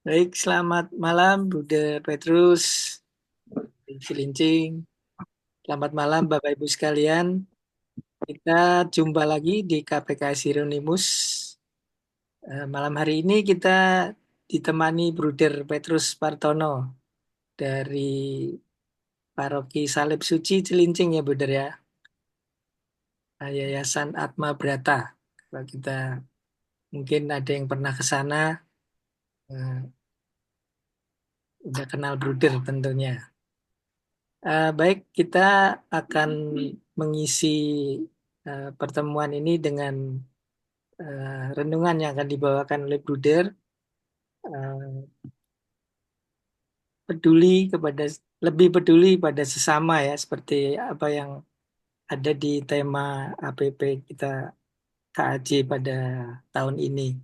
Baik, selamat malam Bude Petrus, Cilincing. Selamat malam Bapak Ibu sekalian. Kita jumpa lagi di KPKS Hieronymus. Malam hari ini kita ditemani Bruder Petrus Partono dari Paroki Salib Suci Cilincing ya Bruder ya. Yayasan Atma Brata. Kalau kita mungkin ada yang pernah ke sana, udah kenal Bruder tentunya. Baik, kita akan mengisi pertemuan ini dengan renungan yang akan dibawakan oleh Bruder. eh, peduli kepada Lebih peduli pada sesama ya, seperti apa yang ada di tema APP kita KAJ pada tahun ini.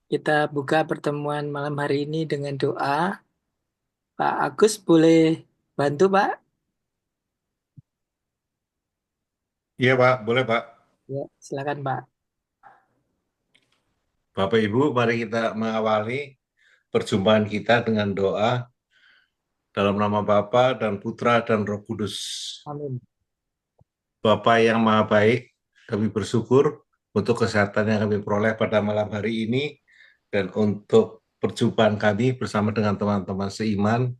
Kita buka pertemuan malam hari ini dengan doa. Pak Agus boleh bantu Pak? Iya Pak, boleh Pak. Ya, silakan Pak. Bapak Ibu, mari kita mengawali perjumpaan kita dengan doa dalam nama Bapa dan Putra dan Roh Kudus. Amin. Bapa yang Maha Baik, kami bersyukur untuk kesehatan yang kami peroleh pada malam hari ini dan untuk perjumpaan kami bersama dengan teman-teman seiman.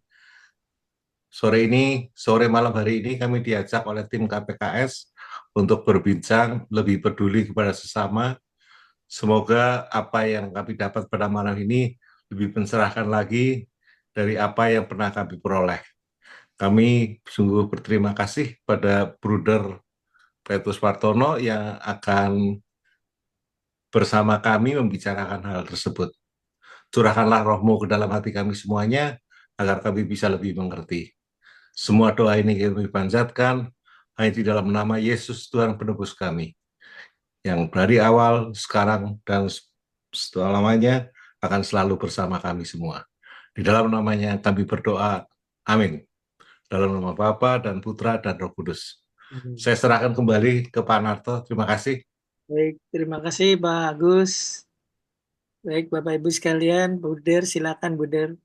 Sore malam hari ini kami diajak oleh tim KPKS untuk berbincang lebih peduli kepada sesama. Semoga apa yang kami dapat pada malam ini lebih mencerahkan lagi dari apa yang pernah kami peroleh. Kami sungguh berterima kasih pada Bruder Petrus Partono yang akan bersama kami membicarakan hal tersebut. Curahkanlah rohmu ke dalam hati kami semuanya, agar kami bisa lebih mengerti. Semua doa ini kami panjatkan hanya di dalam nama Yesus Tuhan penebus kami, yang dari awal, sekarang, dan selamanya akan selalu bersama kami semua. Di dalam namanya kami berdoa, amin. Dalam nama Bapa dan Putra dan Roh Kudus. Amin. Saya serahkan kembali ke Pak Narto. Terima kasih. Baik, terima kasih Pak Agus. Baik, Bapak Ibu sekalian, Buder, silakan Buder.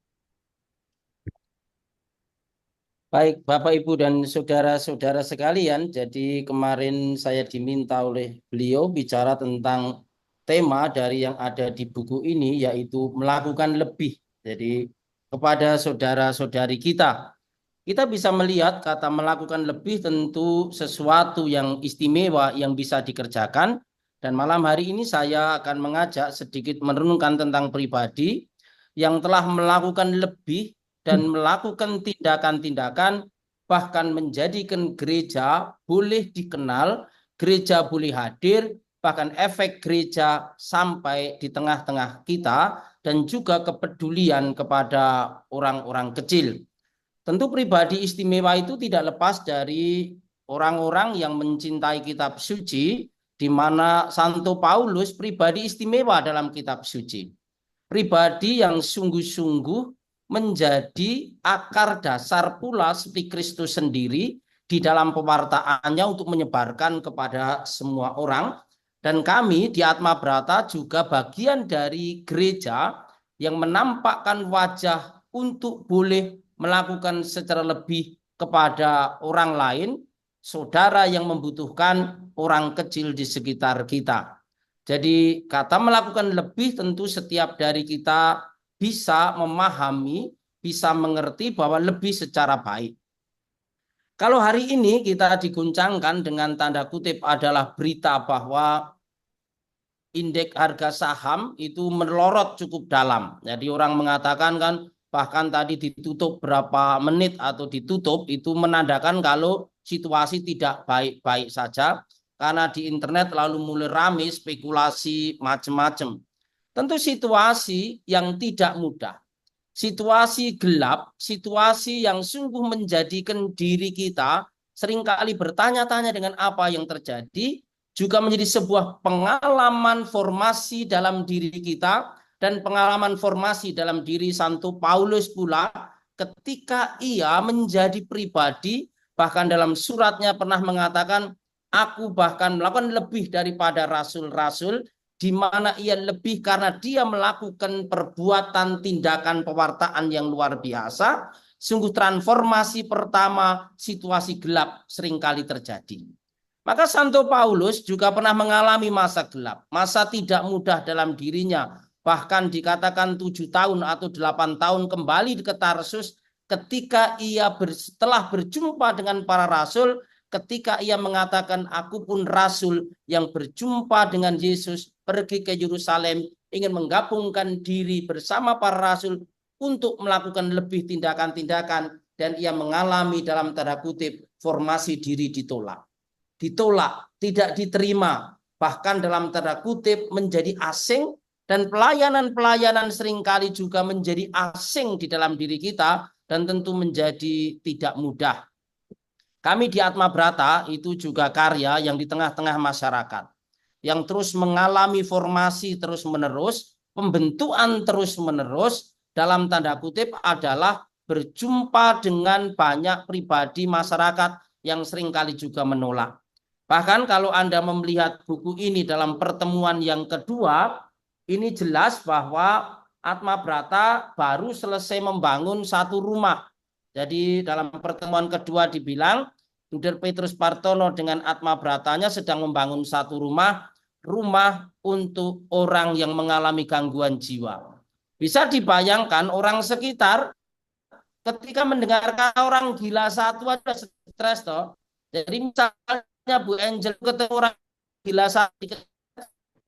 Baik, Bapak, Ibu, dan saudara-saudara sekalian, jadi kemarin saya diminta oleh beliau bicara tentang tema dari yang ada di buku ini, yaitu melakukan lebih. Jadi kepada saudara-saudari kita bisa melihat kata melakukan lebih tentu sesuatu yang istimewa yang bisa dikerjakan. Dan malam hari ini saya akan mengajak sedikit merenungkan tentang pribadi yang telah melakukan lebih dan melakukan tindakan-tindakan, bahkan menjadikan gereja boleh dikenal, gereja boleh hadir, bahkan efek gereja sampai di tengah-tengah kita, dan juga kepedulian kepada orang-orang kecil. Tentu pribadi istimewa itu tidak lepas dari orang-orang yang mencintai kitab suci, di mana Santo Paulus pribadi istimewa dalam kitab suci. Pribadi yang sungguh-sungguh menjadi akar dasar pula seperti Kristus sendiri di dalam pewartaannya untuk menyebarkan kepada semua orang. Dan kami di Atma Brata juga bagian dari gereja yang menampakkan wajah untuk boleh melakukan secara lebih kepada orang lain, saudara yang membutuhkan, orang kecil di sekitar kita. Jadi kata melakukan lebih tentu setiap dari kita bisa memahami, bisa mengerti bahwa lebih secara baik. Kalau hari ini kita diguncangkan dengan tanda kutip adalah berita bahwa indeks harga saham itu melorot cukup dalam. Jadi orang mengatakan kan bahkan tadi ditutup berapa menit atau ditutup itu menandakan kalau situasi tidak baik-baik saja, karena di internet lalu mulai ramai spekulasi macam-macam. Tentu situasi yang tidak mudah, situasi gelap, situasi yang sungguh menjadikan diri kita seringkali bertanya-tanya dengan apa yang terjadi, juga menjadi sebuah pengalaman formasi dalam diri kita dan pengalaman formasi dalam diri Santo Paulus pula ketika ia menjadi pribadi, bahkan dalam suratnya pernah mengatakan, aku bahkan melakukan lebih daripada rasul-rasul, di mana ia lebih karena dia melakukan perbuatan tindakan pewartaan yang luar biasa. Sungguh transformasi pertama situasi gelap seringkali terjadi. Maka Santo Paulus juga pernah mengalami masa gelap, masa tidak mudah dalam dirinya. Bahkan dikatakan 7 tahun atau 8 tahun kembali ke Tarsus ketika ia setelah berjumpa dengan para rasul, ketika ia mengatakan aku pun rasul yang berjumpa dengan Yesus, pergi ke Yerusalem, ingin menggabungkan diri bersama para rasul untuk melakukan lebih tindakan-tindakan, dan ia mengalami dalam tanda kutip formasi diri ditolak, tidak diterima, bahkan dalam tanda kutip menjadi asing, dan pelayanan-pelayanan seringkali juga menjadi asing di dalam diri kita dan tentu menjadi tidak mudah. Kami di Atma Brata itu juga karya yang di tengah-tengah masyarakat, yang terus mengalami formasi terus-menerus, pembentukan terus-menerus, dalam tanda kutip adalah berjumpa dengan banyak pribadi masyarakat yang seringkali juga menolak. Bahkan kalau Anda melihat buku ini dalam pertemuan yang kedua, ini jelas bahwa Atma Brata baru selesai membangun satu rumah. Jadi dalam pertemuan kedua dibilang, Bruder Petrus Partono dengan Atma Bratanya sedang membangun satu rumah untuk orang yang mengalami gangguan jiwa. Bisa dibayangkan orang sekitar ketika mendengarkan orang gila satu ada stres toh. Jadi misalnya Bu Angel ketemu orang gila satu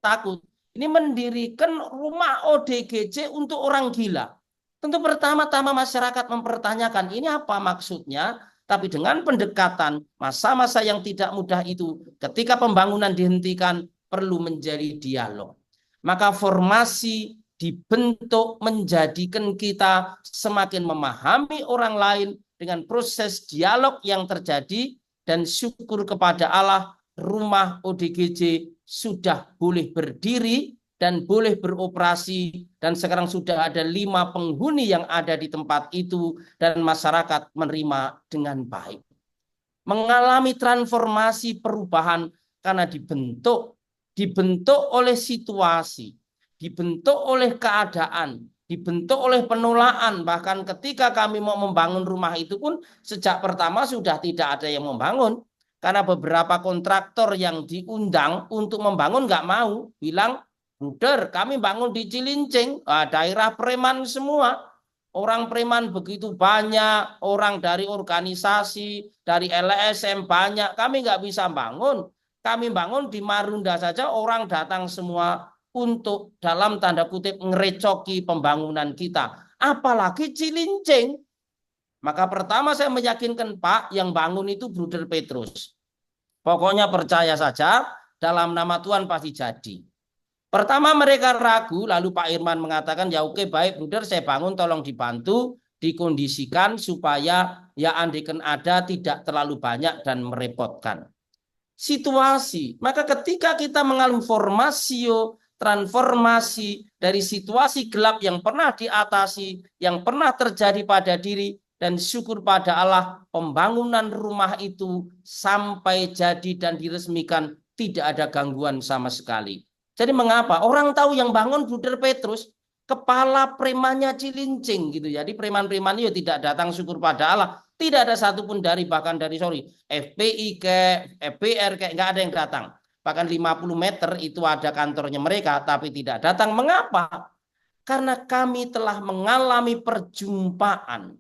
takut. Ini mendirikan rumah ODGJ untuk orang gila. Tentu pertama-tama masyarakat mempertanyakan ini apa maksudnya, tapi dengan pendekatan masa-masa yang tidak mudah itu, ketika pembangunan dihentikan, perlu menjadi dialog. Maka formasi dibentuk menjadikan kita semakin memahami orang lain dengan proses dialog yang terjadi, dan syukur kepada Allah, rumah ODGJ sudah boleh berdiri dan boleh beroperasi, dan sekarang sudah ada 5 penghuni yang ada di tempat itu, dan masyarakat menerima dengan baik. Mengalami transformasi perubahan karena dibentuk oleh situasi, dibentuk oleh keadaan, dibentuk oleh penolakan. Bahkan ketika kami mau membangun rumah itu pun sejak pertama sudah tidak ada yang membangun, karena beberapa kontraktor yang diundang untuk membangun nggak mau, bilang, Bruder, kami bangun di Cilincing, daerah preman semua. Orang preman begitu banyak, orang dari organisasi, dari LSM banyak, kami nggak bisa bangun. Kami bangun di Marunda saja, orang datang semua untuk dalam tanda kutip ngerecoki pembangunan kita. Apalagi Cilincing. Maka pertama saya meyakinkan, Pak, yang bangun itu Bruder Petrus. Pokoknya percaya saja, dalam nama Tuhan pasti jadi. Pertama mereka ragu, lalu Pak Irman mengatakan, ya oke baik Bruder, saya bangun, tolong dibantu, dikondisikan supaya ya andaikan ada tidak terlalu banyak dan merepotkan. Situasi, maka ketika kita mengalami transformasi dari situasi gelap yang pernah diatasi, yang pernah terjadi pada diri, dan syukur pada Allah, pembangunan rumah itu sampai jadi dan diresmikan, tidak ada gangguan sama sekali. Jadi mengapa? Orang tahu yang bangun Bruder Petrus, kepala premannya Cilincing gitu. Jadi preman-preman itu tidak datang, syukur pada Allah. Tidak ada satupun bahkan dari FPI kayak FPR kayak nggak ada yang datang. Bahkan 50 meter itu ada kantornya mereka, tapi tidak datang. Mengapa? Karena kami telah mengalami perjumpaan.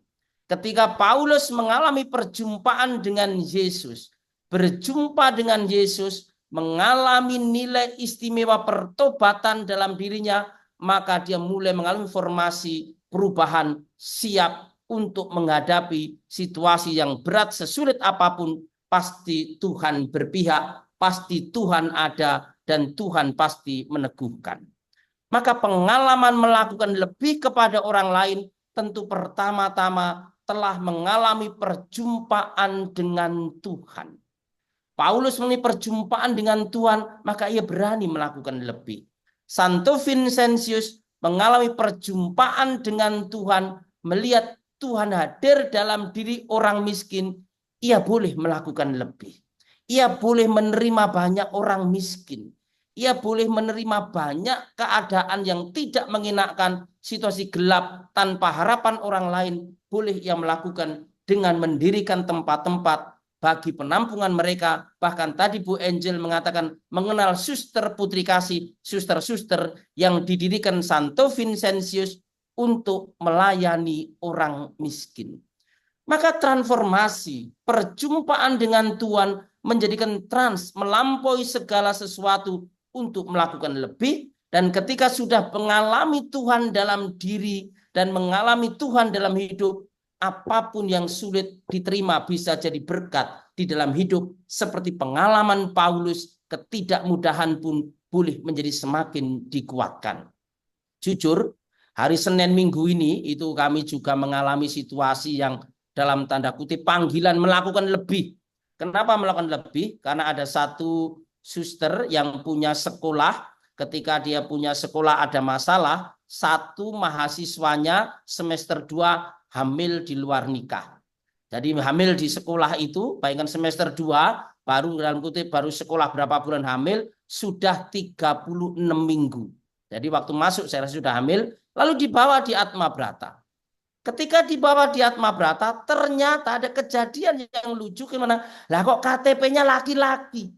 Ketika Paulus mengalami perjumpaan dengan Yesus, berjumpa dengan Yesus, mengalami nilai istimewa pertobatan dalam dirinya, maka dia mulai mengalami formasi perubahan, siap untuk menghadapi situasi yang berat sesulit apapun. Pasti Tuhan berpihak, pasti Tuhan ada, dan Tuhan pasti meneguhkan. Maka pengalaman melakukan lebih kepada orang lain tentu pertama-tama telah mengalami perjumpaan dengan Tuhan. Paulus mengalami perjumpaan dengan Tuhan, maka ia berani melakukan lebih. Santo Vincentius mengalami perjumpaan dengan Tuhan, melihat Tuhan hadir dalam diri orang miskin, ia boleh melakukan lebih. Ia boleh menerima banyak orang miskin. ia boleh menerima banyak keadaan yang tidak mengenakan, situasi gelap tanpa harapan orang lain, boleh ia melakukan dengan mendirikan tempat-tempat bagi penampungan mereka. Bahkan tadi Bu Angel mengatakan mengenal suster putri kasih, suster-suster yang didirikan Santo Vincentius untuk melayani orang miskin. Maka transformasi, perjumpaan dengan Tuhan menjadikan melampaui segala sesuatu untuk melakukan lebih. Dan ketika sudah mengalami Tuhan dalam diri dan mengalami Tuhan dalam hidup, apapun yang sulit diterima bisa jadi berkat di dalam hidup. Seperti pengalaman Paulus, ketidakmudahan pun boleh menjadi semakin dikuatkan. Jujur, hari Senin Minggu ini itu kami juga mengalami situasi yang dalam tanda kutip panggilan melakukan lebih. Kenapa melakukan lebih? Karena ada satu suster yang punya sekolah, ketika dia punya sekolah ada masalah, satu mahasiswanya semester 2 hamil di luar nikah. Jadi hamil di sekolah itu, bayangkan semester 2, baru dalam kutip baru sekolah berapa bulan hamil, sudah 36 minggu. Jadi waktu masuk saya sudah hamil, lalu dibawa di Atma Brata. Ketika dibawa di Atma Brata, ternyata ada kejadian yang lucu gimana? Lah kok KTP-nya laki-laki.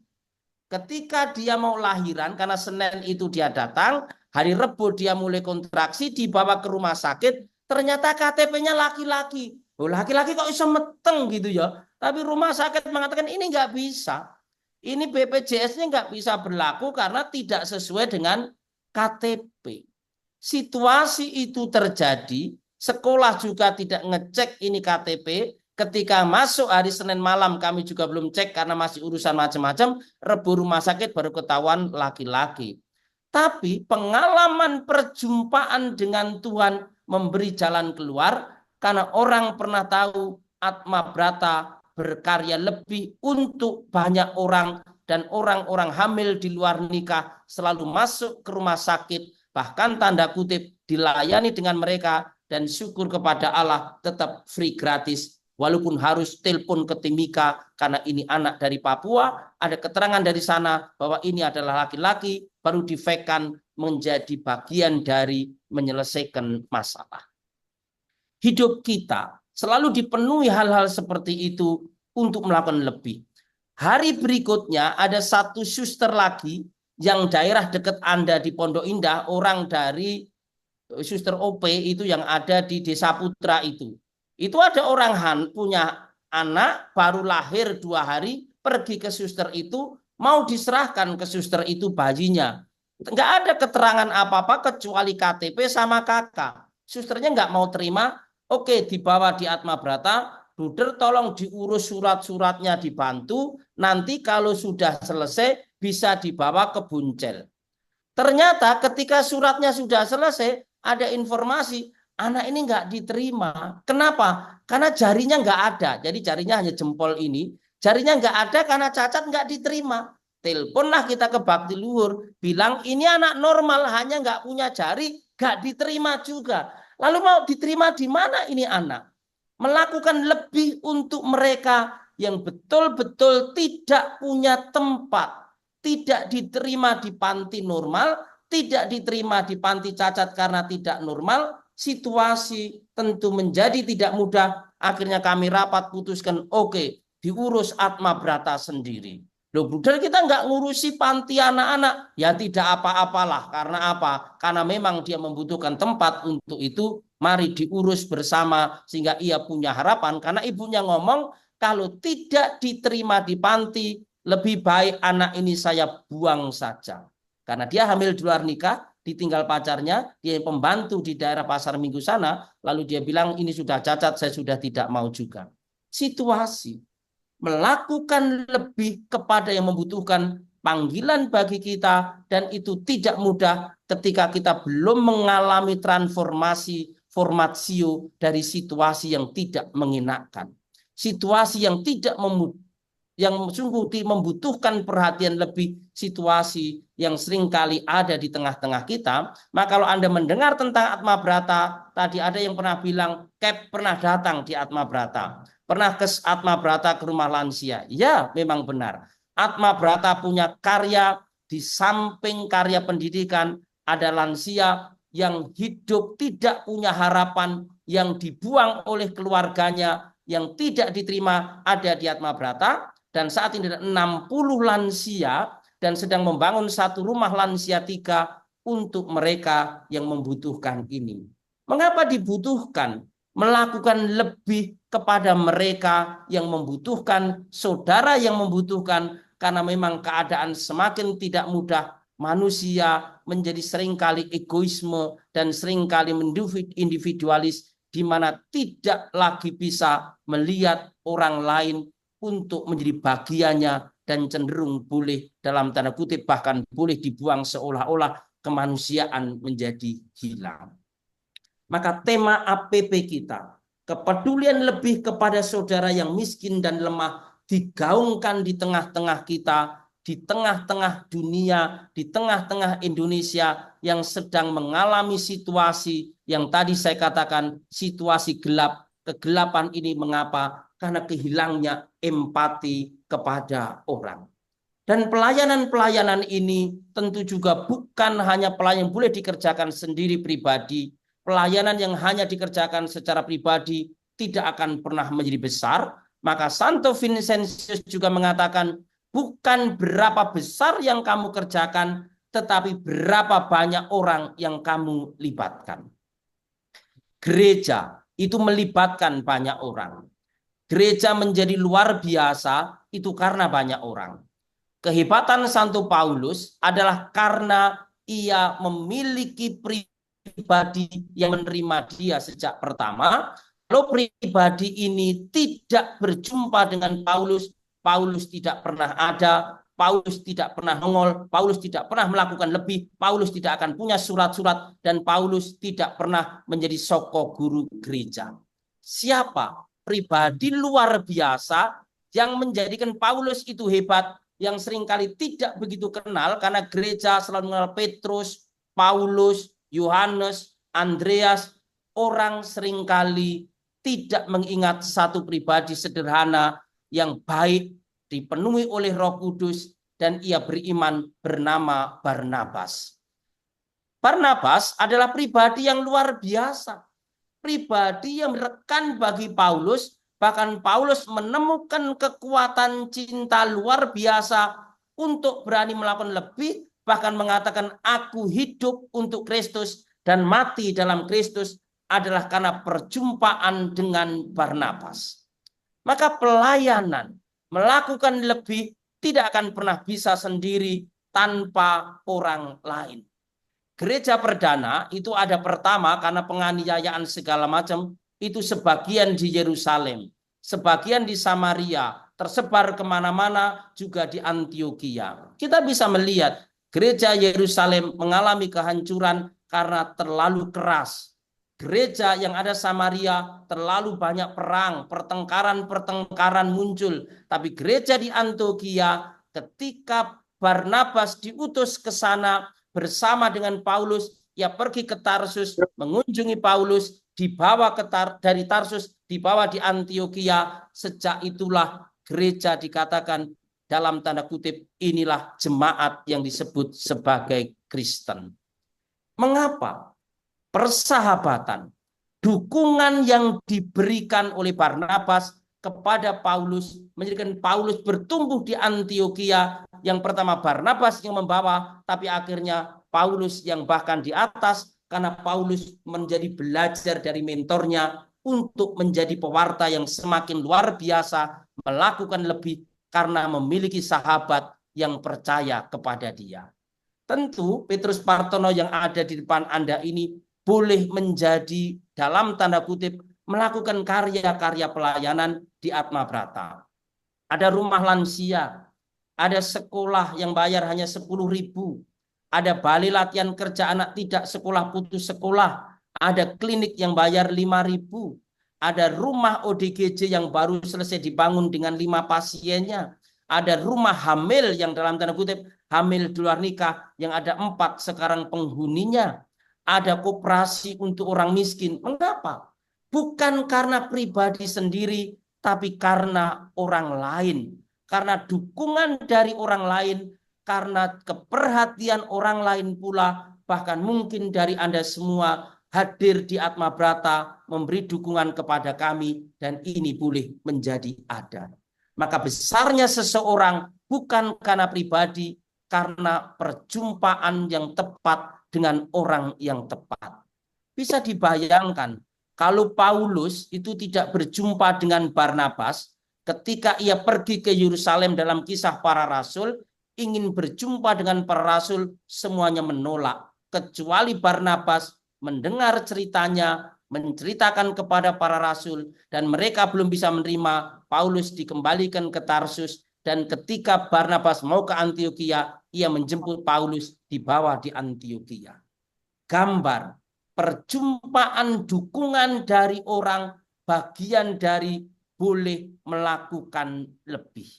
Ketika dia mau lahiran, karena Senin itu dia datang, hari Rebo dia mulai kontraksi, dibawa ke rumah sakit, ternyata KTP-nya laki-laki. Oh, laki-laki kok bisa meteng gitu ya. Tapi rumah sakit mengatakan ini nggak bisa. Ini BPJS-nya nggak bisa berlaku karena tidak sesuai dengan KTP. Situasi itu terjadi, sekolah juga tidak ngecek ini KTP. Ketika masuk hari Senin malam kami juga belum cek karena masih urusan macam-macam. Rebo rumah sakit baru ketahuan laki-laki. Tapi pengalaman perjumpaan dengan Tuhan memberi jalan keluar karena orang pernah tahu Atma Brata berkarya lebih untuk banyak orang dan orang-orang hamil di luar nikah selalu masuk ke rumah sakit, bahkan tanda kutip dilayani dengan mereka, dan syukur kepada Allah tetap free gratis walaupun harus telepon ke Timika karena ini anak dari Papua, ada keterangan dari sana bahwa ini adalah laki-laki, baru difekan menjadi bagian dari menyelesaikan masalah. Hidup kita selalu dipenuhi hal-hal seperti itu untuk melakukan lebih. Hari berikutnya ada satu suster lagi yang daerah dekat Anda di Pondok Indah, orang dari suster OP itu yang ada di Desa Putra itu. Itu ada orang punya anak baru lahir 2 hari, pergi ke suster itu, mau diserahkan ke suster itu bayinya. Nggak ada keterangan apa-apa kecuali KTP sama kakak. Susternya nggak mau terima, oke dibawa di Atma Brata, Bruder tolong diurus surat-suratnya dibantu, nanti kalau sudah selesai bisa dibawa ke Buncel. Ternyata ketika suratnya sudah selesai, ada informasi anak ini nggak diterima. Kenapa? Karena jarinya nggak ada. Jadi jarinya hanya jempol ini. Jarinya nggak ada karena cacat nggak diterima. Teleponlah kita ke Bakti Luhur. Bilang ini anak normal hanya nggak punya jari. Nggak diterima juga. Lalu mau diterima di mana ini anak? Melakukan lebih untuk mereka yang betul-betul tidak punya tempat. Tidak diterima di panti normal, tidak diterima di panti cacat karena tidak normal, situasi tentu menjadi tidak mudah. Akhirnya kami rapat putuskan, oke, diurus Atma Brata sendiri. Loh, Bruder, kita nggak ngurusi panti anak-anak. Ya tidak apa-apalah. Karena apa? Karena memang dia membutuhkan tempat untuk itu. Mari diurus bersama sehingga ia punya harapan. Karena ibunya ngomong, kalau tidak diterima di panti, lebih baik anak ini saya buang saja. Karena dia hamil di luar nikah, ditinggal pacarnya, dia pembantu di daerah Pasar Minggu sana, lalu dia bilang ini sudah cacat, saya sudah tidak mau juga. Situasi melakukan lebih kepada yang membutuhkan panggilan bagi kita, dan itu tidak mudah ketika kita belum mengalami transformasi formatio dari situasi yang tidak mengenakan. Situasi yang tidak yang sungguh membutuhkan perhatian lebih, situasi yang seringkali ada di tengah-tengah kita. Maka kalau Anda mendengar tentang Atma Brata, tadi ada yang pernah bilang, Cap pernah datang di Atma Brata, pernah ke Atma Brata ke rumah lansia. Ya, memang benar. Atma Brata punya karya di samping karya pendidikan, ada lansia yang hidup tidak punya harapan, yang dibuang oleh keluarganya, yang tidak diterima ada di Atmabrata. Dan saat ini ada 60 lansia dan sedang membangun satu rumah lansia 3 untuk mereka yang membutuhkan ini. Mengapa dibutuhkan? Melakukan lebih kepada mereka yang membutuhkan, saudara yang membutuhkan, karena memang keadaan semakin tidak mudah. Manusia menjadi seringkali egoisme dan seringkali individualis, di mana tidak lagi bisa melihat orang lain untuk menjadi bagiannya, dan cenderung boleh dalam tanda kutip bahkan boleh dibuang, seolah-olah kemanusiaan menjadi hilang. Maka tema APP kita, kepedulian lebih kepada saudara yang miskin dan lemah, digaungkan di tengah-tengah kita, di tengah-tengah dunia, di tengah-tengah Indonesia yang sedang mengalami situasi yang tadi saya katakan situasi gelap. Kegelapan ini mengapa? Karena kehilangnya empati kepada orang. Dan pelayanan-pelayanan ini tentu juga bukan hanya pelayanan yang boleh dikerjakan sendiri pribadi. Pelayanan yang hanya dikerjakan secara pribadi tidak akan pernah menjadi besar. Maka Santo Vincentius juga mengatakan, bukan berapa besar yang kamu kerjakan, tetapi berapa banyak orang yang kamu libatkan. Gereja itu melibatkan banyak orang. Gereja menjadi luar biasa itu karena banyak orang. Kehebatan Santo Paulus adalah karena ia memiliki pribadi yang menerima dia sejak pertama. Kalau pribadi ini tidak berjumpa dengan Paulus, Paulus tidak pernah ada, Paulus tidak pernah nongol, Paulus tidak pernah melakukan lebih, Paulus tidak akan punya surat-surat, dan Paulus tidak pernah menjadi soko guru gereja. Siapa pribadi luar biasa yang menjadikan Paulus itu hebat, yang seringkali tidak begitu kenal karena gereja selalu mengenal Petrus, Paulus, Yohanes, Andreas. Orang seringkali tidak mengingat satu pribadi sederhana yang baik, dipenuhi oleh Roh Kudus, dan ia beriman, bernama Barnabas. Barnabas adalah pribadi yang luar biasa, pribadi yang rekan bagi Paulus. Bahkan Paulus menemukan kekuatan cinta luar biasa untuk berani melakukan lebih, bahkan mengatakan aku hidup untuk Kristus dan mati dalam Kristus adalah karena perjumpaan dengan Barnabas. Maka pelayanan, melakukan lebih tidak akan pernah bisa sendiri tanpa orang lain. Gereja perdana itu ada pertama karena penganiayaan segala macam, itu sebagian di Yerusalem, sebagian di Samaria, tersebar kemana-mana, juga di Antioquia. Kita bisa melihat gereja Yerusalem mengalami kehancuran karena terlalu keras. Gereja yang ada Samaria terlalu banyak perang, pertengkaran muncul. Tapi gereja di Antioquia ketika Barnabas diutus ke sana bersama dengan Paulus, ia pergi ke Tarsus, mengunjungi Paulus, dibawa dari Tarsus, dibawa di Antioquia. Sejak itulah gereja dikatakan dalam tanda kutip inilah jemaat yang disebut sebagai Kristen. Mengapa? Persahabatan, dukungan yang diberikan oleh Barnabas kepada Paulus menjadikan Paulus bertumbuh di Antioquia. Yang pertama Barnabas yang membawa, tapi akhirnya Paulus yang bahkan di atas, karena Paulus menjadi belajar dari mentornya untuk menjadi pewarta yang semakin luar biasa, melakukan lebih karena memiliki sahabat yang percaya kepada dia. Tentu Petrus Partono yang ada di depan Anda ini boleh menjadi dalam tanda kutip melakukan karya-karya pelayanan di Atmabrata. Ada rumah lansia, ada sekolah yang bayar hanya 10.000, ada balai latihan kerja anak tidak sekolah putus sekolah, ada klinik yang bayar 5.000, ada rumah ODGJ yang baru selesai dibangun dengan 5 pasiennya, ada rumah hamil yang dalam tanda kutip hamil di luar nikah yang ada 4 sekarang penghuninya, ada koperasi untuk orang miskin. Mengapa? Bukan karena pribadi sendiri, tapi karena orang lain. Karena dukungan dari orang lain, karena keperhatian orang lain pula, bahkan mungkin dari Anda semua hadir di Atma Brata, memberi dukungan kepada kami, dan ini boleh menjadi ada. Maka besarnya seseorang bukan karena pribadi, karena perjumpaan yang tepat dengan orang yang tepat. Bisa dibayangkan, kalau Paulus itu tidak berjumpa dengan Barnabas, ketika ia pergi ke Yerusalem dalam Kisah Para Rasul, ingin berjumpa dengan para rasul, semuanya menolak. Kecuali Barnabas mendengar ceritanya, menceritakan kepada para rasul, dan mereka belum bisa menerima. Paulus dikembalikan ke Tarsus, dan ketika Barnabas mau ke Antiokhia, ia menjemput Paulus, dibawa di Antiokhia. Gambar perjumpaan dukungan dari orang, bagian dari boleh melakukan lebih.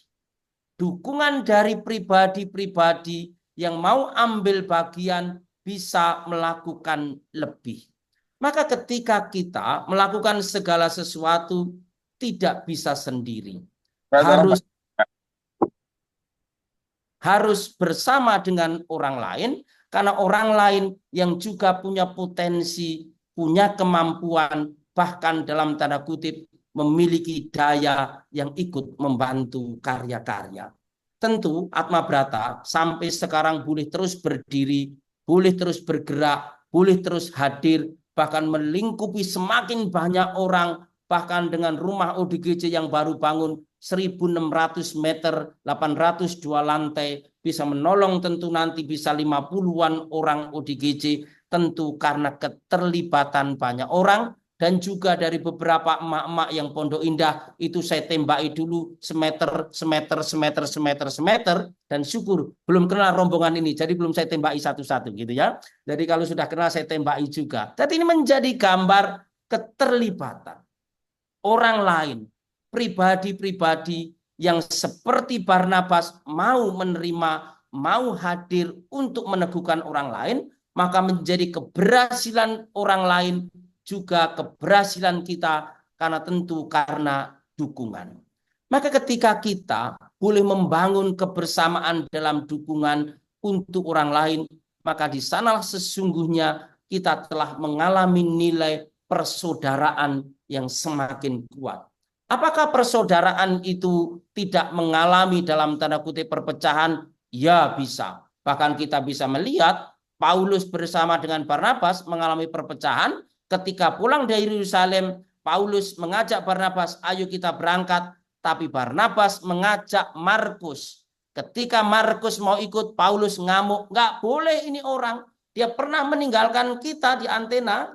Dukungan dari pribadi-pribadi yang mau ambil bagian bisa melakukan lebih. Maka ketika kita melakukan segala sesuatu tidak bisa sendiri. Harus bersama dengan orang lain, karena orang lain yang juga punya potensi, punya kemampuan, bahkan dalam tanda kutip memiliki daya yang ikut membantu karya-karya. Tentu Atma Brata sampai sekarang boleh terus berdiri, boleh terus bergerak, boleh terus hadir, bahkan melingkupi semakin banyak orang, bahkan dengan rumah ODGJ yang baru bangun 1.600 meter, 802 lantai, bisa menolong tentu nanti bisa 50-an orang ODGJ, tentu karena keterlibatan banyak orang, dan juga dari beberapa emak-emak yang Pondok Indah itu saya tembaki dulu semeter, dan syukur belum kenal rombongan ini, jadi belum saya tembaki satu-satu gitu ya. Jadi kalau sudah kenal saya tembaki juga. Jadi ini menjadi gambar keterlibatan orang lain, pribadi-pribadi yang seperti Barnabas mau menerima, mau hadir untuk meneguhkan orang lain, maka menjadi keberhasilan orang lain juga keberhasilan kita, karena tentu karena dukungan. Maka ketika kita boleh membangun kebersamaan dalam dukungan untuk orang lain, maka di sanalah sesungguhnya kita telah mengalami nilai persaudaraan yang semakin kuat. Apakah persaudaraan itu tidak mengalami dalam tanda kutip perpecahan? Ya, bisa. Bahkan kita bisa melihat Paulus bersama dengan Barnabas mengalami perpecahan. Ketika pulang dari Yerusalem, Paulus mengajak Barnabas, ayo kita berangkat. Tapi Barnabas mengajak Markus. Ketika Markus mau ikut, Paulus ngamuk, nggak boleh ini orang. Dia pernah meninggalkan kita di Athena,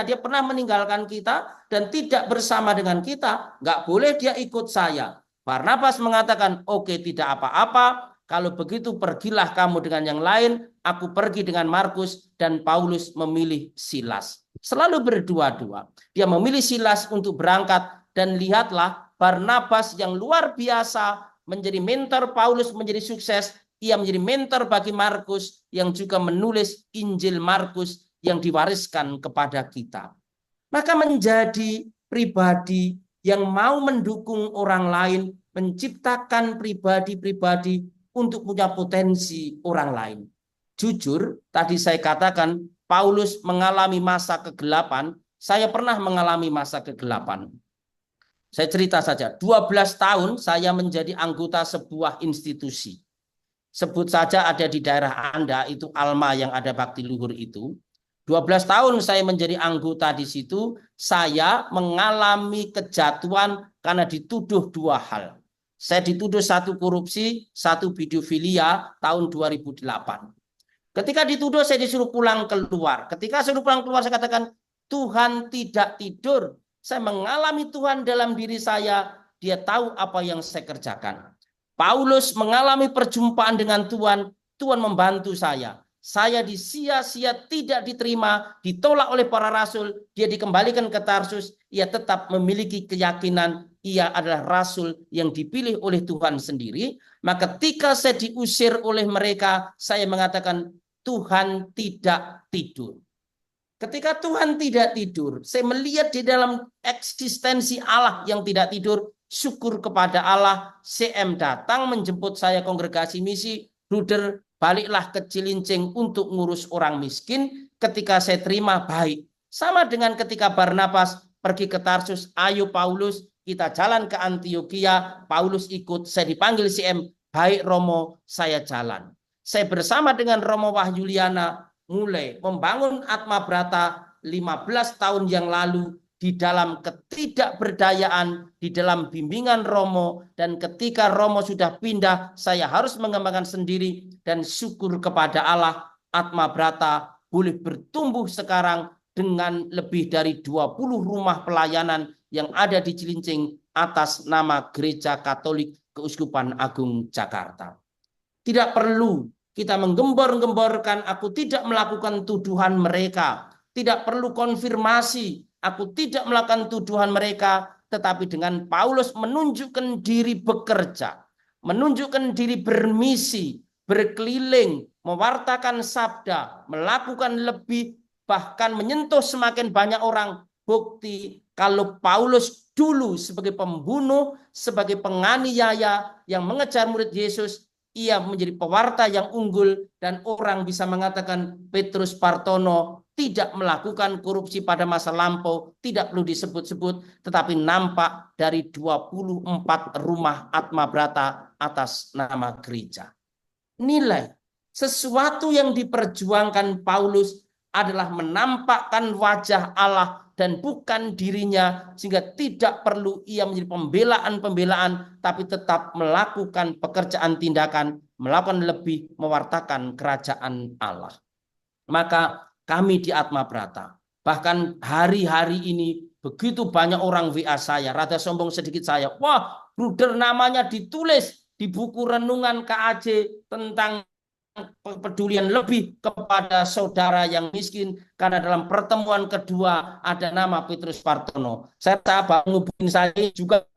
dia pernah meninggalkan kita dan tidak bersama dengan kita, nggak boleh dia ikut saya. Barnabas mengatakan, oke, tidak apa-apa, kalau begitu pergilah kamu dengan yang lain, aku pergi dengan Markus, dan Paulus memilih Silas. Selalu berdua-dua. Dia memilih Silas untuk berangkat, dan lihatlah Barnabas yang luar biasa menjadi mentor Paulus, menjadi sukses. Ia menjadi mentor bagi Markus yang juga menulis Injil Markus yang diwariskan kepada kita. Maka menjadi pribadi yang mau mendukung orang lain, menciptakan pribadi-pribadi untuk punya potensi orang lain. Jujur, tadi saya katakan Paulus mengalami masa kegelapan, saya pernah mengalami masa kegelapan. Saya cerita saja, 12 tahun saya menjadi anggota sebuah institusi. Sebut saja ada di daerah Anda, itu Alma yang ada bakti luhur itu. 12 tahun saya menjadi anggota di situ, saya mengalami kejatuhan karena dituduh dua hal. Saya dituduh satu korupsi, satu pedofilia tahun 2008. Ketika dituduh saya disuruh pulang keluar. Ketika suruh pulang keluar saya katakan, Tuhan tidak tidur. Saya mengalami Tuhan dalam diri saya, dia tahu apa yang saya kerjakan. Paulus mengalami perjumpaan dengan Tuhan, Tuhan membantu saya. Saya disia-sia tidak diterima, ditolak oleh para rasul, dia dikembalikan ke Tarsus, ia tetap memiliki keyakinan ia adalah rasul yang dipilih oleh Tuhan sendiri. Maka ketika saya diusir oleh mereka, saya mengatakan Tuhan tidak tidur. Ketika Tuhan tidak tidur, saya melihat di dalam eksistensi Allah yang tidak tidur. Syukur kepada Allah, CM datang menjemput saya kongregasi misi, Bruder, baliklah ke Cilincing untuk ngurus orang miskin. Ketika saya terima, baik. Sama dengan ketika Barnabas pergi ke Tarsus, ayo Paulus, kita jalan ke Antioquia. Paulus ikut, saya dipanggil CM, baik Romo, saya jalan. Saya bersama dengan Romo Wahyuliana mulai membangun Atma Brata 15 tahun yang lalu di dalam ketidakberdayaan, di dalam bimbingan Romo, dan ketika Romo sudah pindah, saya harus mengembangkan sendiri, dan syukur kepada Allah, Atma Brata boleh bertumbuh sekarang dengan lebih dari 20 rumah pelayanan yang ada di Cilincing atas nama Gereja Katolik Keuskupan Agung Jakarta. Tidak perlu kita menggembor-gemborkan, aku tidak melakukan tuduhan mereka. Tidak perlu konfirmasi, aku tidak melakukan tuduhan mereka. Tetapi dengan Paulus menunjukkan diri bekerja, menunjukkan diri bermisi, berkeliling, mewartakan sabda, melakukan lebih, bahkan menyentuh semakin banyak orang. Bukti kalau Paulus dulu sebagai pembunuh, sebagai penganiaya yang mengejar murid Yesus, ia menjadi pewarta yang unggul, dan orang bisa mengatakan Petrus Partono tidak melakukan korupsi pada masa lampau, tidak perlu disebut-sebut, tetapi nampak dari 24 rumah Atma Brata atas nama gereja. Nilai sesuatu yang diperjuangkan Paulus adalah menampakkan wajah Allah dan bukan dirinya, sehingga tidak perlu ia menjadi pembelaan-pembelaan, tapi tetap melakukan pekerjaan tindakan, melakukan lebih, mewartakan kerajaan Allah. Maka kami di Atma Brata, bahkan hari-hari ini begitu banyak orang WA saya, rada sombong sedikit saya, wah bruder namanya ditulis di buku renungan KAJ tentang kepedulian lebih kepada saudara yang miskin, karena dalam pertemuan kedua ada nama Petrus Partono. Saya sahabat ngubungin saya juga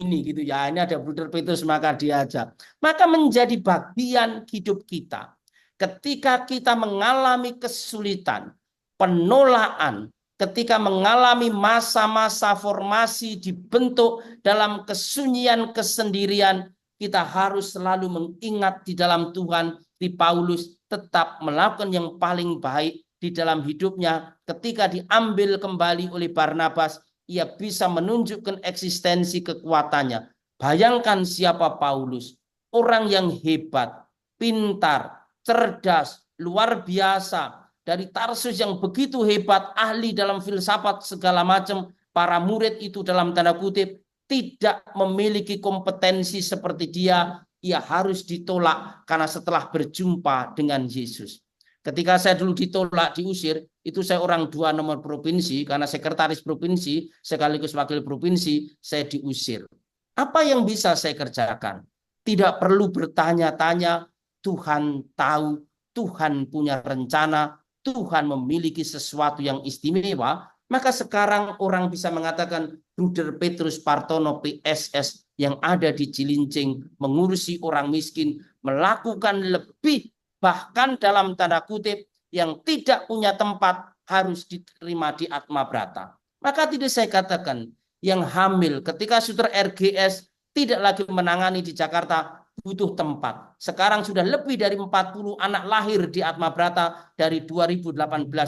ini gitu ya, ini ada Bruder Petrus, maka diajak. Maka menjadi bagian hidup kita. Ketika kita mengalami kesulitan, penolakan, ketika mengalami masa-masa formasi dibentuk dalam kesunyian kesendirian, kita harus selalu mengingat di dalam Tuhan. Di Paulus tetap melakukan yang paling baik di dalam hidupnya. Ketika diambil kembali oleh Barnabas, ia bisa menunjukkan eksistensi kekuatannya. Bayangkan siapa Paulus, orang yang hebat, pintar, cerdas, luar biasa, dari Tarsus yang begitu hebat, ahli dalam filsafat segala macam. Para murid itu dalam tanda kutip tidak memiliki kompetensi seperti dia. Ia harus ditolak karena setelah berjumpa dengan Yesus. Ketika saya dulu ditolak, diusir, itu saya orang 2 nomor provinsi, karena sekretaris provinsi sekaligus wakil provinsi, saya diusir. Apa yang bisa saya kerjakan? Tidak perlu bertanya-tanya, Tuhan tahu, Tuhan punya rencana, Tuhan memiliki sesuatu yang istimewa. Maka sekarang orang bisa mengatakan Bruder Petrus Partono PSS yang ada di Cilincing mengurusi orang miskin, melakukan lebih, bahkan dalam tanda kutip yang tidak punya tempat harus diterima di Atma Brata. Maka tidak saya katakan yang hamil ketika sudah RGS tidak lagi menangani di Jakarta, butuh tempat. Sekarang sudah lebih dari 40 anak lahir di Atma Brata dari 2018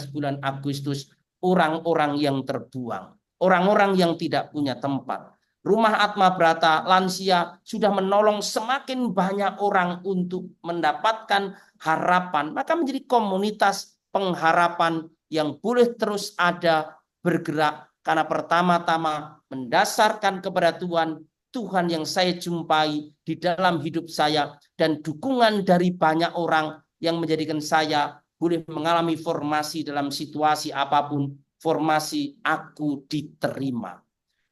bulan Agustus. Orang-orang yang terbuang, orang-orang yang tidak punya tempat. Rumah Atma Brata lansia sudah menolong semakin banyak orang untuk mendapatkan harapan. Maka menjadi komunitas pengharapan yang boleh terus ada, bergerak, karena pertama-tama mendasarkan kepada Tuhan, Tuhan yang saya jumpai di dalam hidup saya, dan dukungan dari banyak orang yang menjadikan saya boleh mengalami formasi dalam situasi apapun, formasi aku diterima.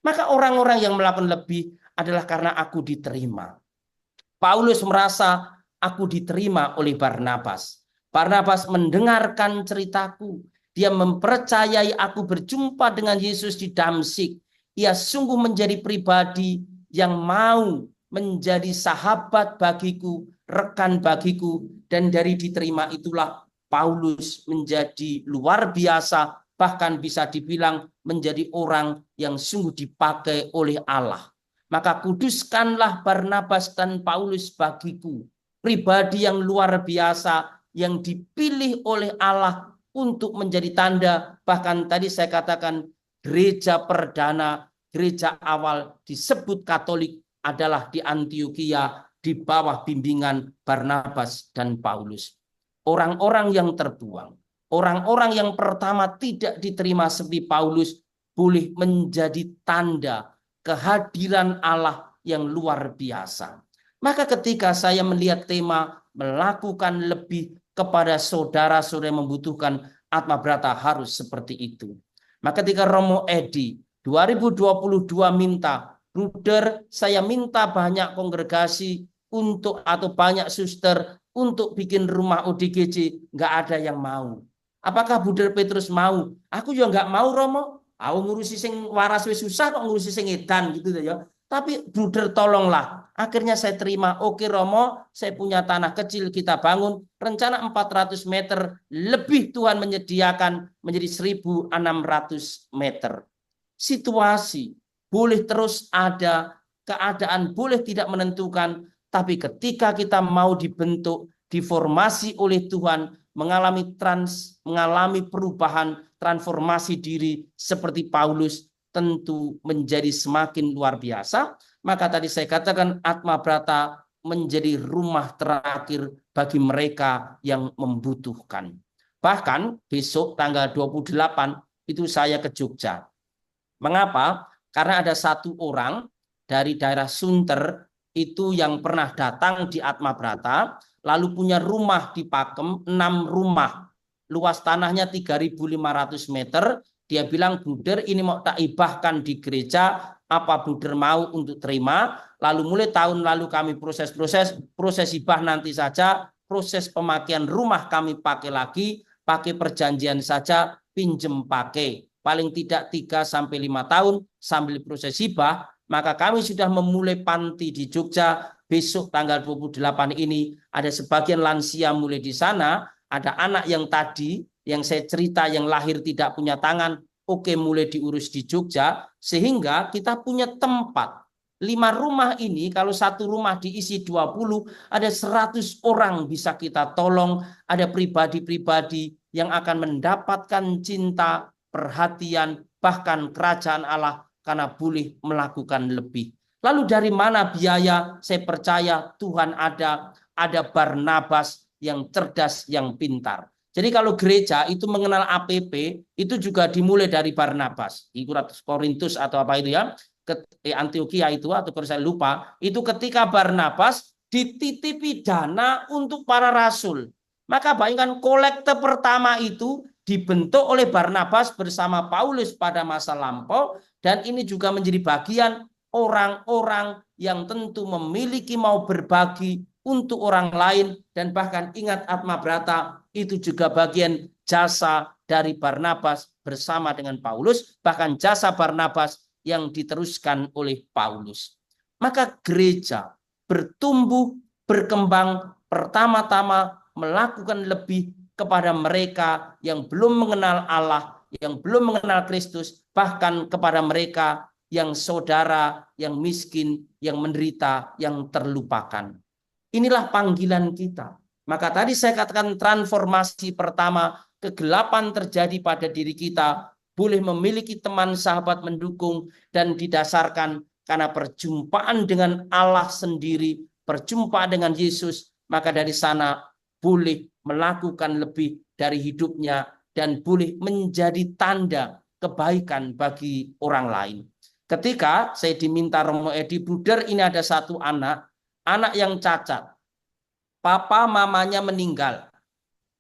Maka orang-orang yang melakukan lebih adalah karena aku diterima. Paulus merasa aku diterima oleh Barnabas. Barnabas mendengarkan ceritaku. Dia mempercayai aku berjumpa dengan Yesus di Damsik. Ia sungguh menjadi pribadi yang mau menjadi sahabat bagiku, rekan bagiku, dan dari diterima itulah Paulus menjadi luar biasa, bahkan bisa dibilang menjadi orang yang sungguh dipakai oleh Allah. Maka kuduskanlah Barnabas dan Paulus bagiku. pribadi yang luar biasa yang dipilih oleh Allah untuk menjadi tanda. Bahkan tadi saya katakan gereja perdana, gereja awal disebut Katolik adalah di Antiokhia di bawah bimbingan Barnabas dan Paulus. Orang-orang yang terbuang, orang-orang yang pertama tidak diterima seperti Paulus boleh menjadi tanda kehadiran Allah yang luar biasa. Maka ketika saya melihat tema melakukan lebih kepada saudara-saudara yang membutuhkan, Atma Brata harus seperti itu. Maka ketika Romo Edi 2022 minta, Bruder, saya minta banyak kongregasi untuk atau banyak suster untuk bikin rumah ODGJ, nggak ada yang mau. Apakah Bruder Petrus mau? Aku juga nggak mau, Romo. Aku ngurusi sing waras wis susah kok ngurusi sing edan gitu ya. Tapi Bruder tolonglah. Akhirnya saya terima. Oke Romo, saya punya tanah kecil kita bangun. Rencana 400 meter. Lebih Tuhan menyediakan menjadi 1.600 meter. Situasi boleh terus ada. Keadaan boleh tidak menentukan. Tapi ketika kita mau dibentuk, diformasi oleh Tuhan, mengalami perubahan, transformasi diri seperti Paulus, tentu menjadi semakin luar biasa. Maka tadi saya katakan Atma Brata menjadi rumah terakhir bagi mereka yang membutuhkan. Bahkan besok tanggal 28 itu saya ke Jogja. Mengapa? Karena ada satu orang dari daerah Sunter itu yang pernah datang di Atma Brata, lalu punya rumah di Pakem, 6 rumah. Luas tanahnya 3.500 meter. Dia bilang, Bruder ini mau tak ibahkan di gereja, apa Bruder mau untuk terima? Lalu mulai tahun lalu kami proses ibah nanti saja, proses pemakaian rumah kami pakai lagi, pakai perjanjian saja, pinjem pakai. Paling tidak 3-5 tahun sambil proses ibah, maka kami sudah memulai panti di Jogja. Besok tanggal 28 ini ada sebagian lansia mulai di sana. Ada anak yang tadi yang saya cerita yang lahir tidak punya tangan. Oke, mulai diurus di Jogja. Sehingga kita punya tempat. 5 rumah ini kalau satu rumah diisi 20, ada 100 orang bisa kita tolong. Ada pribadi-pribadi yang akan mendapatkan cinta, perhatian, bahkan kerajaan Allah karena boleh melakukan lebih. Lalu dari mana biaya? Saya percaya Tuhan ada Barnabas yang cerdas, yang pintar. Jadi kalau gereja itu mengenal APP, itu juga dimulai dari Barnabas. Itu Korintus atau apa itu ya, Antiokhia itu, atau kalau saya lupa, itu ketika Barnabas dititipi dana untuk para rasul. Maka bayangkan kolekte pertama itu dibentuk oleh Barnabas bersama Paulus pada masa lampau, dan ini juga menjadi bagian orang-orang yang tentu memiliki mau berbagi untuk orang lain. Dan bahkan ingat Atma Brata itu juga bagian jasa dari Barnabas bersama dengan Paulus, bahkan jasa Barnabas yang diteruskan oleh Paulus. Maka gereja bertumbuh, berkembang, pertama-tama melakukan lebih kepada mereka yang belum mengenal Allah, yang belum mengenal Kristus, bahkan kepada mereka yang saudara, yang miskin, yang menderita, yang terlupakan. Inilah panggilan kita. Maka tadi saya katakan transformasi pertama, kegelapan terjadi pada diri kita, boleh memiliki teman sahabat mendukung, dan didasarkan karena perjumpaan dengan Allah sendiri, perjumpaan dengan Yesus, maka dari sana boleh melakukan lebih dari hidupnya dan boleh menjadi tanda kebaikan bagi orang lain. Ketika saya diminta Romo Edi, Bruder ini ada satu anak yang cacat. Papa mamanya meninggal.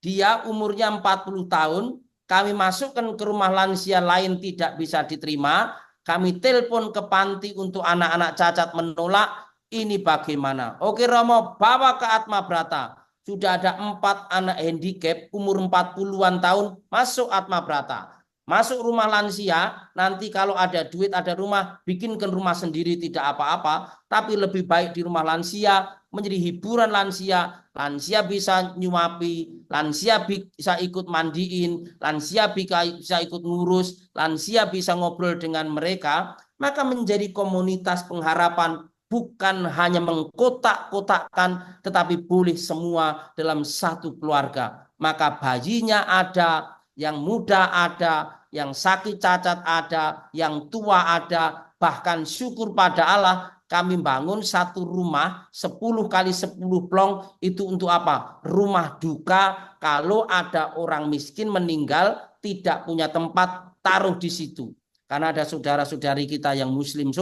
Dia umurnya 40 tahun, kami masukkan ke rumah lansia lain tidak bisa diterima, kami telepon ke panti untuk anak-anak cacat menolak, ini bagaimana? Oke Romo, bawa ke Atma Brata. Sudah ada 4 anak handicap umur 40-an tahun masuk Atma Brata. Masuk rumah lansia, nanti kalau ada duit, ada rumah, bikinkan rumah sendiri tidak apa-apa, tapi lebih baik di rumah lansia, menjadi hiburan lansia. Lansia bisa nyuapi, lansia bisa ikut mandiin, lansia bisa ikut ngurus, lansia bisa ngobrol dengan mereka, maka menjadi komunitas pengharapan bukan hanya mengkotak-kotakkan, tetapi boleh semua dalam satu keluarga. Maka bayinya ada, yang muda ada, yang sakit cacat ada, yang tua ada. Bahkan syukur pada Allah, kami bangun satu rumah 10 kali 10 plong. Itu untuk apa? Rumah duka kalau ada orang miskin meninggal tidak punya tempat, taruh di situ. Karena ada saudara-saudari kita yang muslim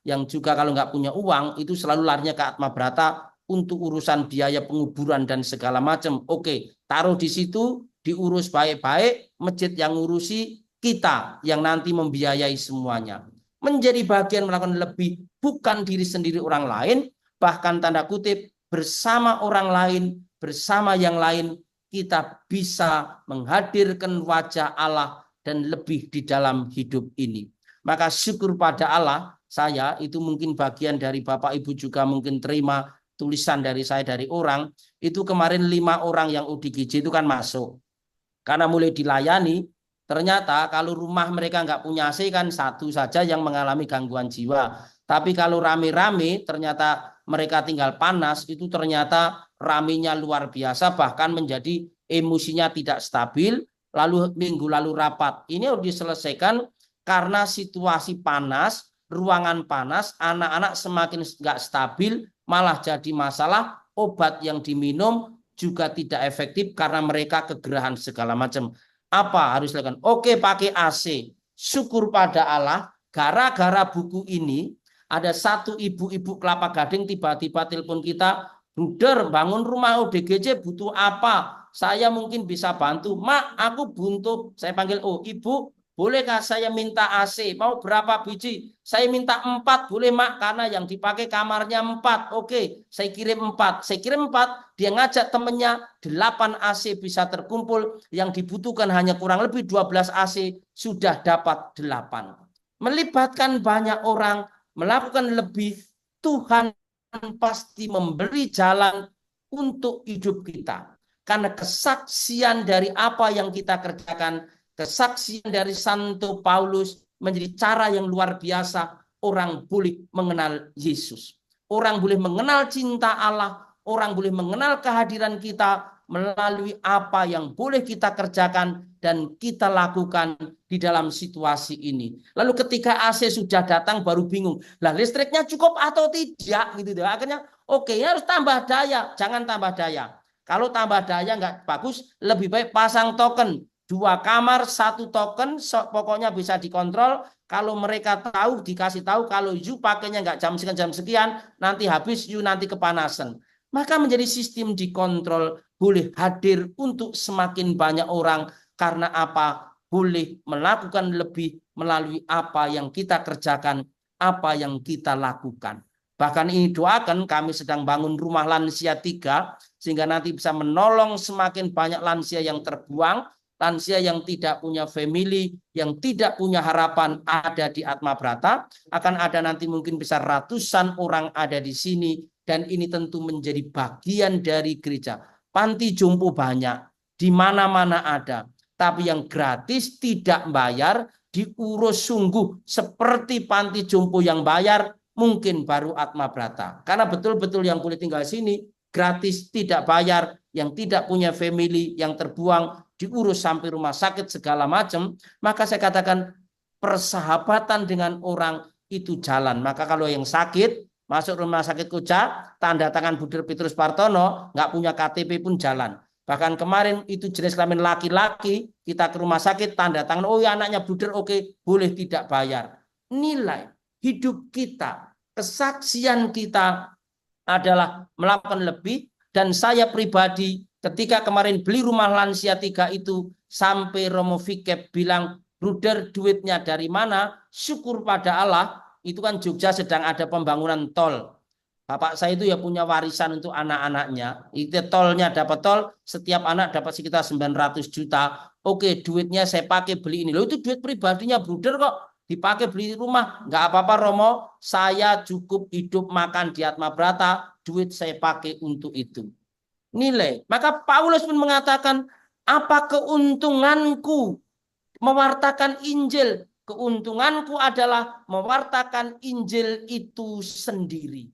yang juga kalau nggak punya uang itu selalu larinya ke Atma Brata untuk urusan biaya penguburan dan segala macam. Oke, taruh di situ, diurus baik-baik, masjid yang ngurusi, kita yang nanti membiayai semuanya. Menjadi bagian melakukan lebih, bukan diri sendiri orang lain, bahkan tanda kutip bersama orang lain, bersama yang lain, kita bisa menghadirkan wajah Allah dan lebih di dalam hidup ini. Maka syukur pada Allah, saya itu mungkin bagian dari Bapak Ibu juga mungkin terima tulisan dari saya dari orang, itu kemarin 5 orang yang ODGJ itu kan masuk. Karena mulai dilayani, ternyata kalau rumah mereka nggak punya AC kan satu saja yang mengalami gangguan jiwa. Tapi kalau rame-rame ternyata mereka tinggal panas, itu ternyata ramenya luar biasa, bahkan menjadi emosinya tidak stabil. Lalu minggu lalu rapat. Ini harus diselesaikan karena situasi panas, ruangan panas, anak-anak semakin nggak stabil, malah jadi masalah. Obat yang diminum juga tidak efektif karena mereka kegerahan segala macam. Apa harus dilakukan? Oke, pakai AC. Syukur pada Allah, gara-gara buku ini, ada satu ibu-ibu Kelapa Gading tiba-tiba telepon kita, Bruder, bangun rumah ODGJ butuh apa? Saya mungkin bisa bantu. Mak, aku buntu. Saya panggil, oh ibu, bolehkah saya minta AC? Mau berapa biji? Saya minta 4, boleh mak? Karena yang dipakai kamarnya 4. Oke, saya kirim 4. Saya kirim 4, dia ngajak temennya, 8 AC bisa terkumpul. Yang dibutuhkan hanya kurang lebih 12 AC, sudah dapat 8. Melibatkan banyak orang, melakukan lebih, Tuhan pasti memberi jalan untuk hidup kita. Karena kesaksian dari apa yang kita kerjakan, kesaksian dari Santo Paulus menjadi cara yang luar biasa. Orang boleh mengenal Yesus. Orang boleh mengenal cinta Allah. Orang boleh mengenal kehadiran kita melalui apa yang boleh kita kerjakan dan kita lakukan di dalam situasi ini. Lalu ketika AC sudah datang baru bingung. Lah listriknya cukup atau tidak gitu. Akhirnya oke, harus tambah daya. Jangan tambah daya. Kalau tambah daya nggak bagus, lebih baik pasang token. 2 kamar, 1 token, pokoknya bisa dikontrol. Kalau mereka tahu, dikasih tahu, kalau you pakainya nggak jam sekian, nanti habis, you nanti kepanasan. Maka menjadi sistem dikontrol, boleh hadir untuk semakin banyak orang. Karena apa? Boleh melakukan lebih melalui apa yang kita kerjakan, apa yang kita lakukan. Bahkan ini doakan, kami sedang bangun rumah lansia 3, sehingga nanti bisa menolong semakin banyak lansia yang terbuang, lansia yang tidak punya family, yang tidak punya harapan ada di Atma Brata. Akan ada nanti mungkin bisa ratusan orang ada di sini, dan ini tentu menjadi bagian dari gereja. Panti jompo banyak, di mana-mana ada. Tapi yang gratis tidak bayar, diurus sungguh seperti panti jompo yang bayar, mungkin baru Atma Brata. Karena betul-betul yang boleh tinggal sini gratis, tidak bayar, yang tidak punya family, yang terbuang, diurus sampai rumah sakit segala macam. Maka saya katakan persahabatan dengan orang itu jalan. Maka kalau yang sakit masuk rumah sakit Koja, tanda tangan Bruder Petrus Partono, nggak punya KTP pun jalan. Bahkan kemarin itu jenis kelamin laki-laki, kita ke rumah sakit, tanda tangan, oh ya anaknya Bruder, oke, boleh tidak bayar. Nilai hidup kita, kesaksian kita adalah melakukan lebih. Dan saya pribadi ketika kemarin beli rumah lansia 3 itu, sampai Romo Fikep bilang, Bruder duitnya dari mana? Syukur pada Allah, itu kan Jogja sedang ada pembangunan tol. Bapak saya itu ya punya warisan untuk anak-anaknya. Itu tolnya dapat tol, setiap anak dapat sekitar 900 juta. Oke, duitnya saya pakai beli ini. Loh itu duit pribadinya Bruder kok dipakai beli rumah. Nggak apa-apa Romo, saya cukup hidup makan di Atma Brata, duit saya pakai untuk itu. Nilai. Maka Paulus pun mengatakan, apa keuntunganku mewartakan Injil Keuntunganku adalah mewartakan Injil itu sendiri.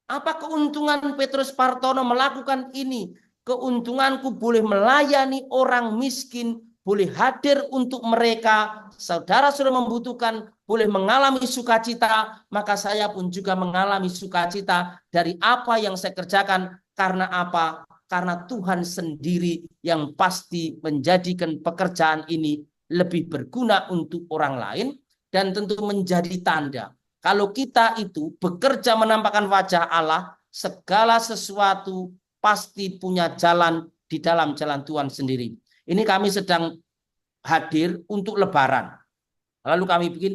Apa keuntungan Petrus Partono melakukan ini? Keuntunganku boleh melayani orang miskin, boleh hadir untuk mereka. Saudara-saudara membutuhkan, boleh mengalami sukacita, maka saya pun juga mengalami sukacita dari apa yang saya kerjakan. Karena apa? Karena Tuhan sendiri yang pasti menjadikan pekerjaan ini lebih berguna untuk orang lain dan tentu menjadi tanda. Kalau kita itu bekerja menampakkan wajah Allah, segala sesuatu pasti punya jalan di dalam jalan Tuhan sendiri. Ini kami sedang hadir untuk Lebaran. Lalu kami bikin,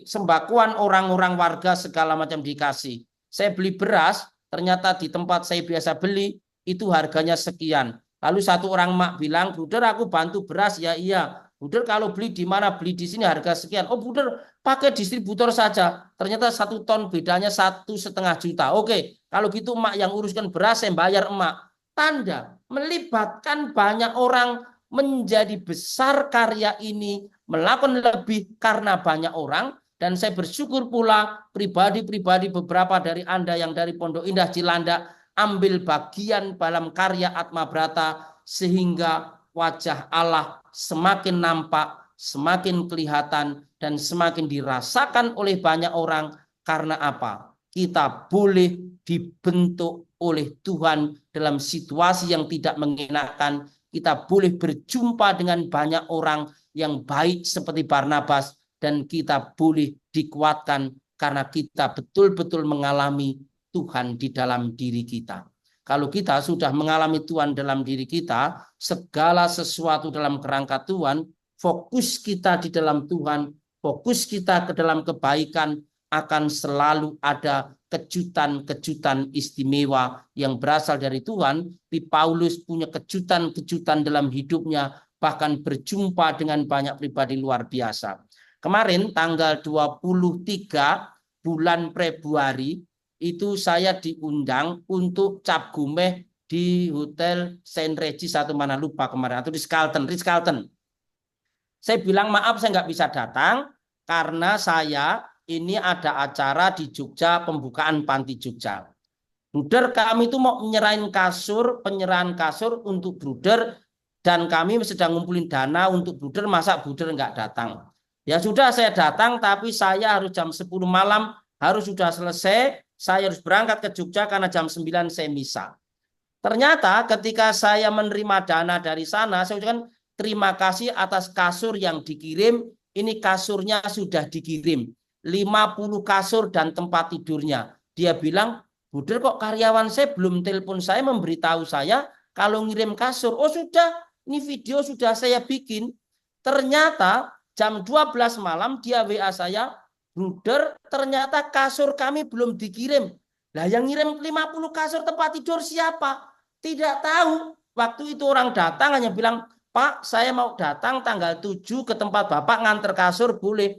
sembakuan orang-orang warga segala macam dikasih. Saya beli beras, ternyata di tempat saya biasa beli, itu harganya sekian. Lalu satu orang mak bilang, Bruder aku bantu beras, ya iya. Bruder kalau beli di mana? Beli di sini harga sekian. Oh Bruder pakai distributor saja. Ternyata 1 ton bedanya 1,5 juta. Oke, kalau gitu emak yang uruskan beras, saya bayar emak. Tanda melibatkan banyak orang menjadi besar karya ini, melakukan lebih karena banyak orang. Dan saya bersyukur pula pribadi-pribadi beberapa dari Anda yang dari Pondok Indah Cilandak ambil bagian dalam karya Atma Brata sehingga wajah Allah semakin nampak, semakin kelihatan, dan semakin dirasakan oleh banyak orang. Karena apa? Kita boleh dibentuk oleh Tuhan dalam situasi yang tidak mengenakan. Kita boleh berjumpa dengan banyak orang yang baik seperti Barnabas, dan kita boleh dikuatkan karena kita betul-betul mengalami Tuhan di dalam diri kita. Kalau kita sudah mengalami Tuhan dalam diri kita, segala sesuatu dalam kerangka Tuhan, fokus kita di dalam Tuhan, fokus kita ke dalam kebaikan, akan selalu ada kejutan-kejutan istimewa yang berasal dari Tuhan. Di Paulus punya kejutan-kejutan dalam hidupnya, bahkan berjumpa dengan banyak pribadi luar biasa. Kemarin tanggal 23 bulan Februari itu saya diundang untuk cap gumeh di Hotel Saint Regis atau mana lupa kemarin, atau di Ritz-Carlton. Saya bilang maaf saya nggak bisa datang karena saya ini ada acara di Jogja, pembukaan Panti Jogja. Bruder, kami itu mau penyerahan kasur untuk Bruder, dan kami sedang ngumpulin dana untuk Bruder, masa Bruder nggak datang? Ya sudah, saya datang, tapi saya harus jam 10 malam, harus sudah selesai, saya harus berangkat ke Jogja karena jam 9 saya misa. Ternyata ketika saya menerima dana dari sana, saya ucapkan terima kasih atas kasur yang dikirim, ini kasurnya sudah dikirim. 50 kasur dan tempat tidurnya. Dia bilang, Bruder kok karyawan saya belum telepon saya memberitahu saya kalau ngirim kasur. Oh sudah, ini video sudah saya bikin. Ternyata jam 12 malam dia WA saya, Bruder ternyata kasur kami belum dikirim. Lah yang ngirim 50 kasur tempat tidur siapa? Tidak tahu. Waktu itu orang datang hanya bilang, Pak saya mau datang tanggal 7 ke tempat Bapak nganter kasur boleh.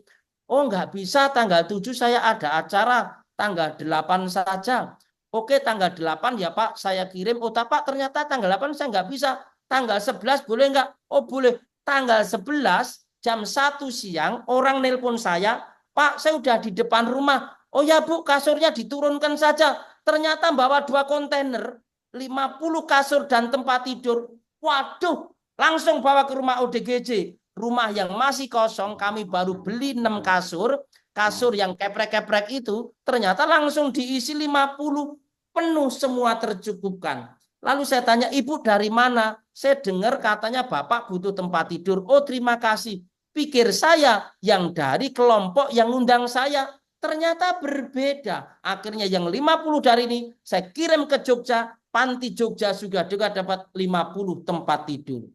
Oh nggak bisa, tanggal 7 saya ada acara, tanggal 8 saja. Oke tanggal 8 ya Pak saya kirim. Oh Pak ternyata tanggal 8 saya nggak bisa. Tanggal 11 boleh nggak? Oh boleh. Tanggal 11 jam 1 siang orang nelpon saya, Pak saya udah di depan rumah. Oh ya Bu kasurnya diturunkan saja. Ternyata bawa 2 kontainer, 50 kasur dan tempat tidur. Waduh, langsung bawa ke rumah ODGJ. Rumah yang masih kosong, kami baru beli 6 kasur. Kasur yang keprek-keprek itu ternyata langsung diisi 50. Penuh semua tercukupkan. Lalu saya tanya, Ibu dari mana? Saya dengar katanya Bapak butuh tempat tidur. Oh terima kasih. Pikir saya yang dari kelompok yang undang saya. Ternyata berbeda. Akhirnya yang 50 dari ini saya kirim ke Jogja. Panti Jogja juga dapat 50 tempat tidur.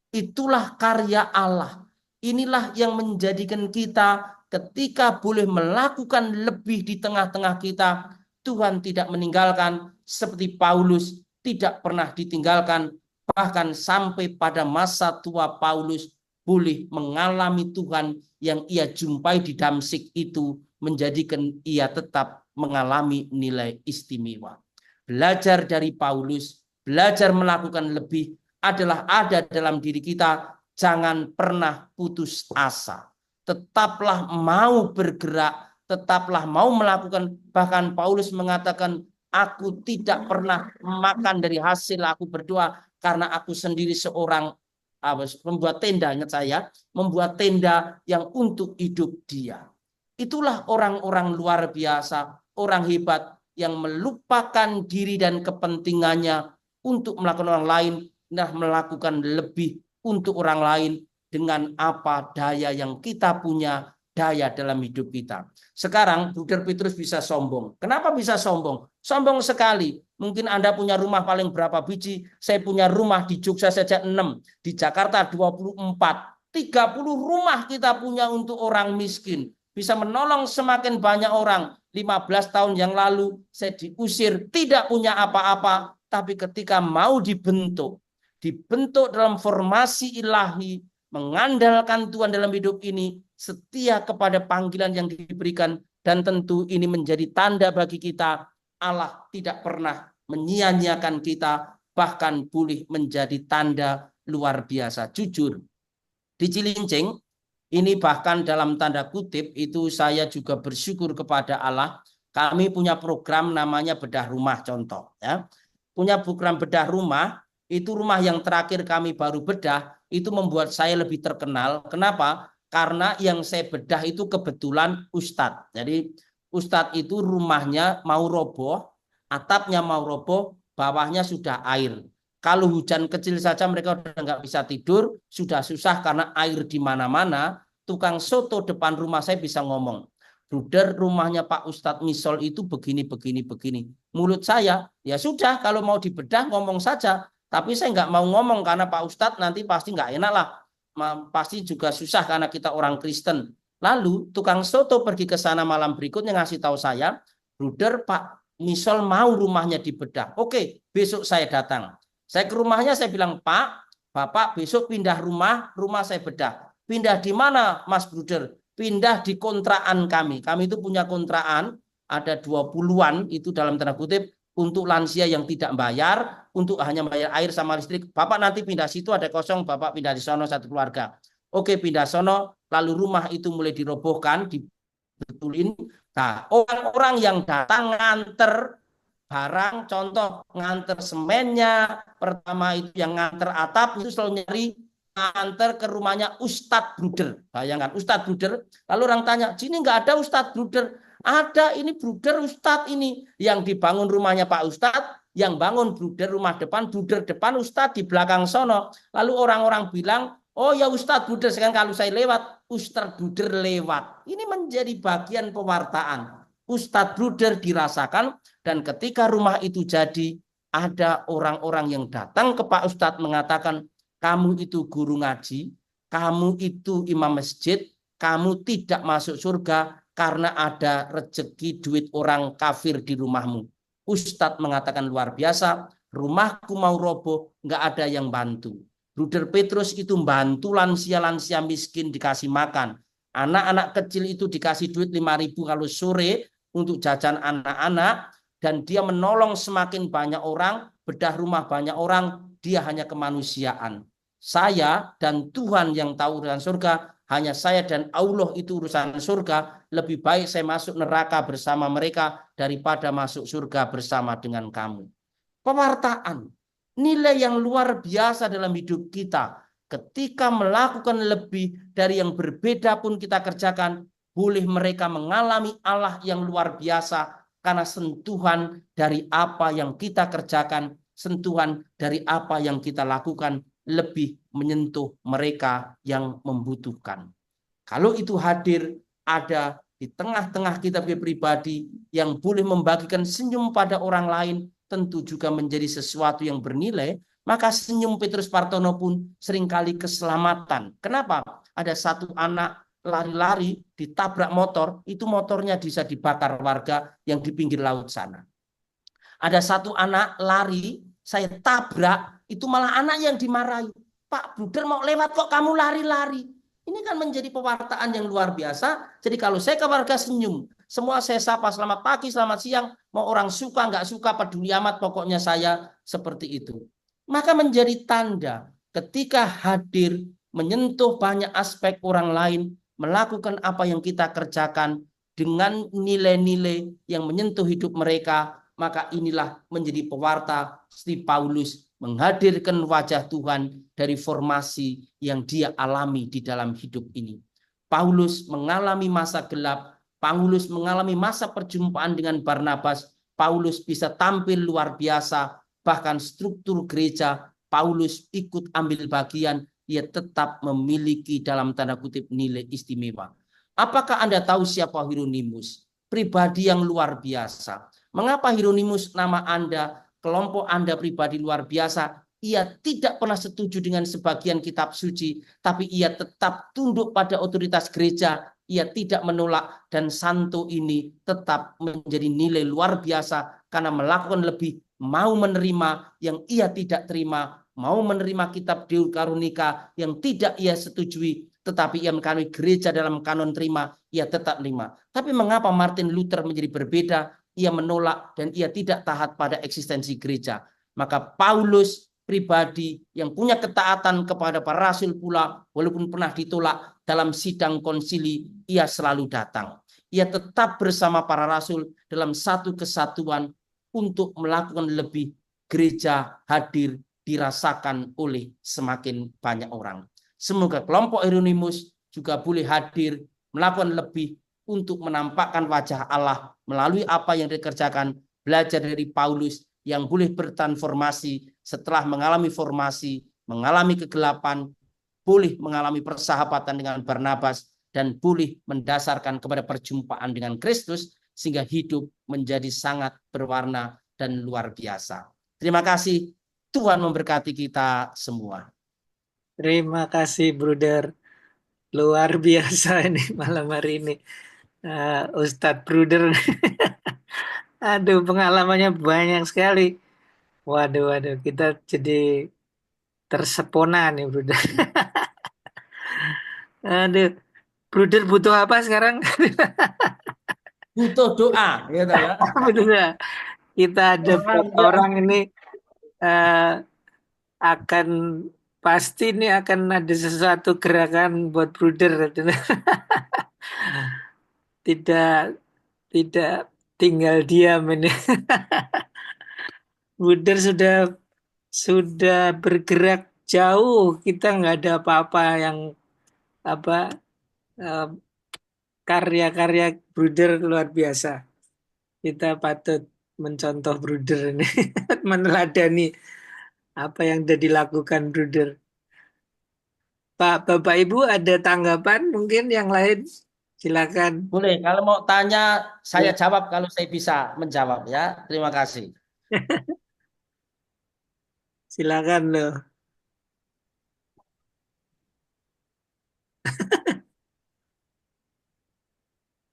Itulah karya Allah. Inilah yang menjadikan kita ketika boleh melakukan lebih di tengah-tengah kita, Tuhan tidak meninggalkan, seperti Paulus tidak pernah ditinggalkan, bahkan sampai pada masa tua Paulus boleh mengalami Tuhan yang ia jumpai di Damsik itu, menjadikan ia tetap mengalami nilai istimewa. Belajar dari Paulus, belajar melakukan lebih adalah ada dalam diri kita. Jangan pernah putus asa. tetaplah mau bergerak, tetaplah mau melakukan. Bahkan Paulus mengatakan, aku tidak pernah makan dari hasil aku berdoa karena aku sendiri seorang membuat tenda, ingat saya, membuat tenda yang untuk hidup dia. Itulah orang-orang luar biasa, orang hebat yang melupakan diri dan kepentingannya untuk melakukan orang lain, nah melakukan lebih untuk orang lain dengan apa daya yang kita punya, daya dalam hidup kita. Sekarang Bruder Petrus bisa sombong. Kenapa bisa sombong? Sombong sekali. Mungkin Anda punya rumah paling berapa biji, saya punya rumah di Jogja saja 6, di Jakarta 24. 30 rumah kita punya untuk orang miskin. Bisa menolong semakin banyak orang. 15 tahun yang lalu saya diusir, tidak punya apa-apa. Tapi ketika mau dibentuk dalam formasi ilahi, mengandalkan Tuhan dalam hidup ini, setia kepada panggilan yang diberikan, dan tentu ini menjadi tanda bagi kita, Allah tidak pernah menyia-nyiakan kita, bahkan boleh menjadi tanda luar biasa. Jujur, di Cilincing, ini bahkan dalam tanda kutip, itu saya juga bersyukur kepada Allah, kami punya program namanya bedah rumah, contoh. Ya. Punya program bedah rumah, itu rumah yang terakhir kami baru bedah, itu membuat saya lebih terkenal. Kenapa? Karena yang saya bedah itu kebetulan Ustadz. Jadi Ustadz itu rumahnya mau roboh, atapnya mau roboh, bawahnya sudah air. Kalau hujan kecil saja mereka udah nggak bisa tidur, sudah susah karena air di mana-mana. Tukang soto depan rumah saya bisa ngomong, Bruder, rumahnya Pak Ustadz Misol itu begini, begini, begini. Mulut saya, ya sudah, kalau mau dibedah ngomong saja. Tapi saya nggak mau ngomong karena Pak Ustadz nanti pasti nggak enak lah. Pasti juga susah karena kita orang Kristen. Lalu tukang soto pergi ke sana malam berikutnya ngasih tahu saya, Bruder, Pak Misol mau rumahnya dibedah. Oke, besok saya datang. Saya ke rumahnya, saya bilang, Pak, Bapak besok pindah rumah saya bedah. Pindah di mana, Mas Bruder? Pindah di kontrakan kami. Kami itu punya kontrakan, ada 20-an, itu dalam tanda kutip, untuk lansia yang tidak bayar, untuk hanya bayar air sama listrik. Bapak nanti pindah situ, ada kosong, Bapak pindah di sono satu keluarga. Oke, pindah sono, lalu rumah itu mulai dirobohkan, dibetulin. Nah, orang-orang yang datang nganter barang, contoh nganter semennya, pertama itu yang nganter atap, itu selalu nyari nganter ke rumahnya Ustadz Bruder. Bayangkan, Ustadz Bruder. Lalu orang tanya, sini nggak ada Ustadz Bruder. Ada, ini Bruder Ustadz ini. Yang dibangun rumahnya Pak Ustadz, yang bangun Bruder rumah depan, Bruder depan, Ustadz di belakang sono. Lalu orang-orang bilang, oh ya Ustadz Bruder, sekarang kalau saya lewat, Ustadz Bruder lewat. Ini menjadi bagian pewartaan. Ustadz Bruder dirasakan, dan ketika rumah itu jadi, ada orang-orang yang datang ke Pak Ustadz mengatakan, kamu itu guru ngaji, kamu itu imam masjid, kamu tidak masuk surga karena ada rezeki duit orang kafir di rumahmu. Ustadz mengatakan luar biasa, rumahku mau roboh, nggak ada yang bantu. Bruder Petrus itu bantu lansia-lansia miskin dikasih makan. Anak-anak kecil itu dikasih duit 5.000 kalau sore untuk jajan anak-anak, dan dia menolong semakin banyak orang, bedah rumah banyak orang, dia hanya kemanusiaan. Saya dan Tuhan yang tahu urusan surga, hanya saya dan Allah itu urusan surga, lebih baik saya masuk neraka bersama mereka daripada masuk surga bersama dengan kamu. Pewartaan, nilai yang luar biasa dalam hidup kita. Ketika melakukan lebih dari yang berbeda pun kita kerjakan, boleh mereka mengalami Allah yang luar biasa karena sentuhan dari apa yang kita kerjakan, sentuhan dari apa yang kita lakukan lebih menyentuh mereka yang membutuhkan. Kalau itu hadir ada di tengah-tengah kita pribadi yang boleh membagikan senyum pada orang lain, tentu juga menjadi sesuatu yang bernilai. Maka senyum Petrus Partono pun seringkali keselamatan. Kenapa? Ada satu anak lari-lari ditabrak motor, itu motornya bisa dibakar warga yang di pinggir laut sana. Ada satu anak lari, saya tabrak, itu malah anak yang dimarahi. Pak Bruder mau lewat kok kamu lari-lari. Ini kan menjadi pewartaan yang luar biasa. Jadi kalau saya ke warga senyum, semua saya sapa selamat pagi, selamat siang, mau orang suka nggak suka peduli amat, pokoknya saya seperti itu. Maka menjadi tanda ketika hadir menyentuh banyak aspek orang lain, melakukan apa yang kita kerjakan dengan nilai-nilai yang menyentuh hidup mereka, maka inilah menjadi pewarta seperti Paulus menghadirkan wajah Tuhan dari formasi yang dia alami di dalam hidup ini. Paulus mengalami masa gelap, Paulus mengalami masa perjumpaan dengan Barnabas, Paulus bisa tampil luar biasa, bahkan struktur gereja Paulus ikut ambil bagian, ia tetap memiliki dalam tanda kutip nilai istimewa. Apakah Anda tahu siapa Hieronymus? Pribadi yang luar biasa. Mengapa Hieronymus nama Anda, kelompok Anda pribadi luar biasa? Ia tidak pernah setuju dengan sebagian kitab suci, tapi ia tetap tunduk pada otoritas gereja. Ia tidak menolak, dan santo ini tetap menjadi nilai luar biasa karena melakukan lebih, mau menerima yang ia tidak terima, mau menerima kitab Deuteronika yang tidak ia setujui, tetapi ia menganut gereja dalam kanon terima, ia tetap terima. Tapi mengapa Martin Luther menjadi berbeda? Ia menolak dan ia tidak taat pada eksistensi gereja. Maka Paulus pribadi yang punya ketaatan kepada para rasul pula, walaupun pernah ditolak dalam sidang konsili, ia selalu datang. Ia tetap bersama para rasul dalam satu kesatuan untuk melakukan lebih. Gereja hadir dirasakan oleh semakin banyak orang. Semoga kelompok Hieronymus juga boleh hadir melakukan lebih untuk menampakkan wajah Allah melalui apa yang dikerjakan, belajar dari Paulus yang boleh bertransformasi setelah mengalami formasi, mengalami kegelapan, boleh mengalami persahabatan dengan Barnabas, dan boleh mendasarkan kepada perjumpaan dengan Kristus, sehingga hidup menjadi sangat berwarna dan luar biasa. Terima kasih. Tuhan memberkati kita semua. Terima kasih, Bruder. Luar biasa ini malam hari ini. Ustadz Bruder. Aduh, pengalamannya banyak sekali. Waduh, kita jadi tersepona nih, Bruder. Aduh, Bruder butuh apa sekarang? Butuh doa, gitu ya. Bener. Kita ada beberapa orang ini akan pasti ini akan ada sesuatu gerakan buat Bruder. Tidak tinggal diam ini. Bruder sudah bergerak jauh. Kita nggak ada apa-apa yang apa eh, karya-karya Bruder luar biasa. Kita patut mencontoh Bruder ini, meneladani apa yang sudah dilakukan Bruder. Bapak Ibu ada tanggapan mungkin yang lain? Silakan. Boleh, kalau mau tanya saya Ya. jawab kalau saya bisa menjawab ya. Terima kasih. Silakan loh.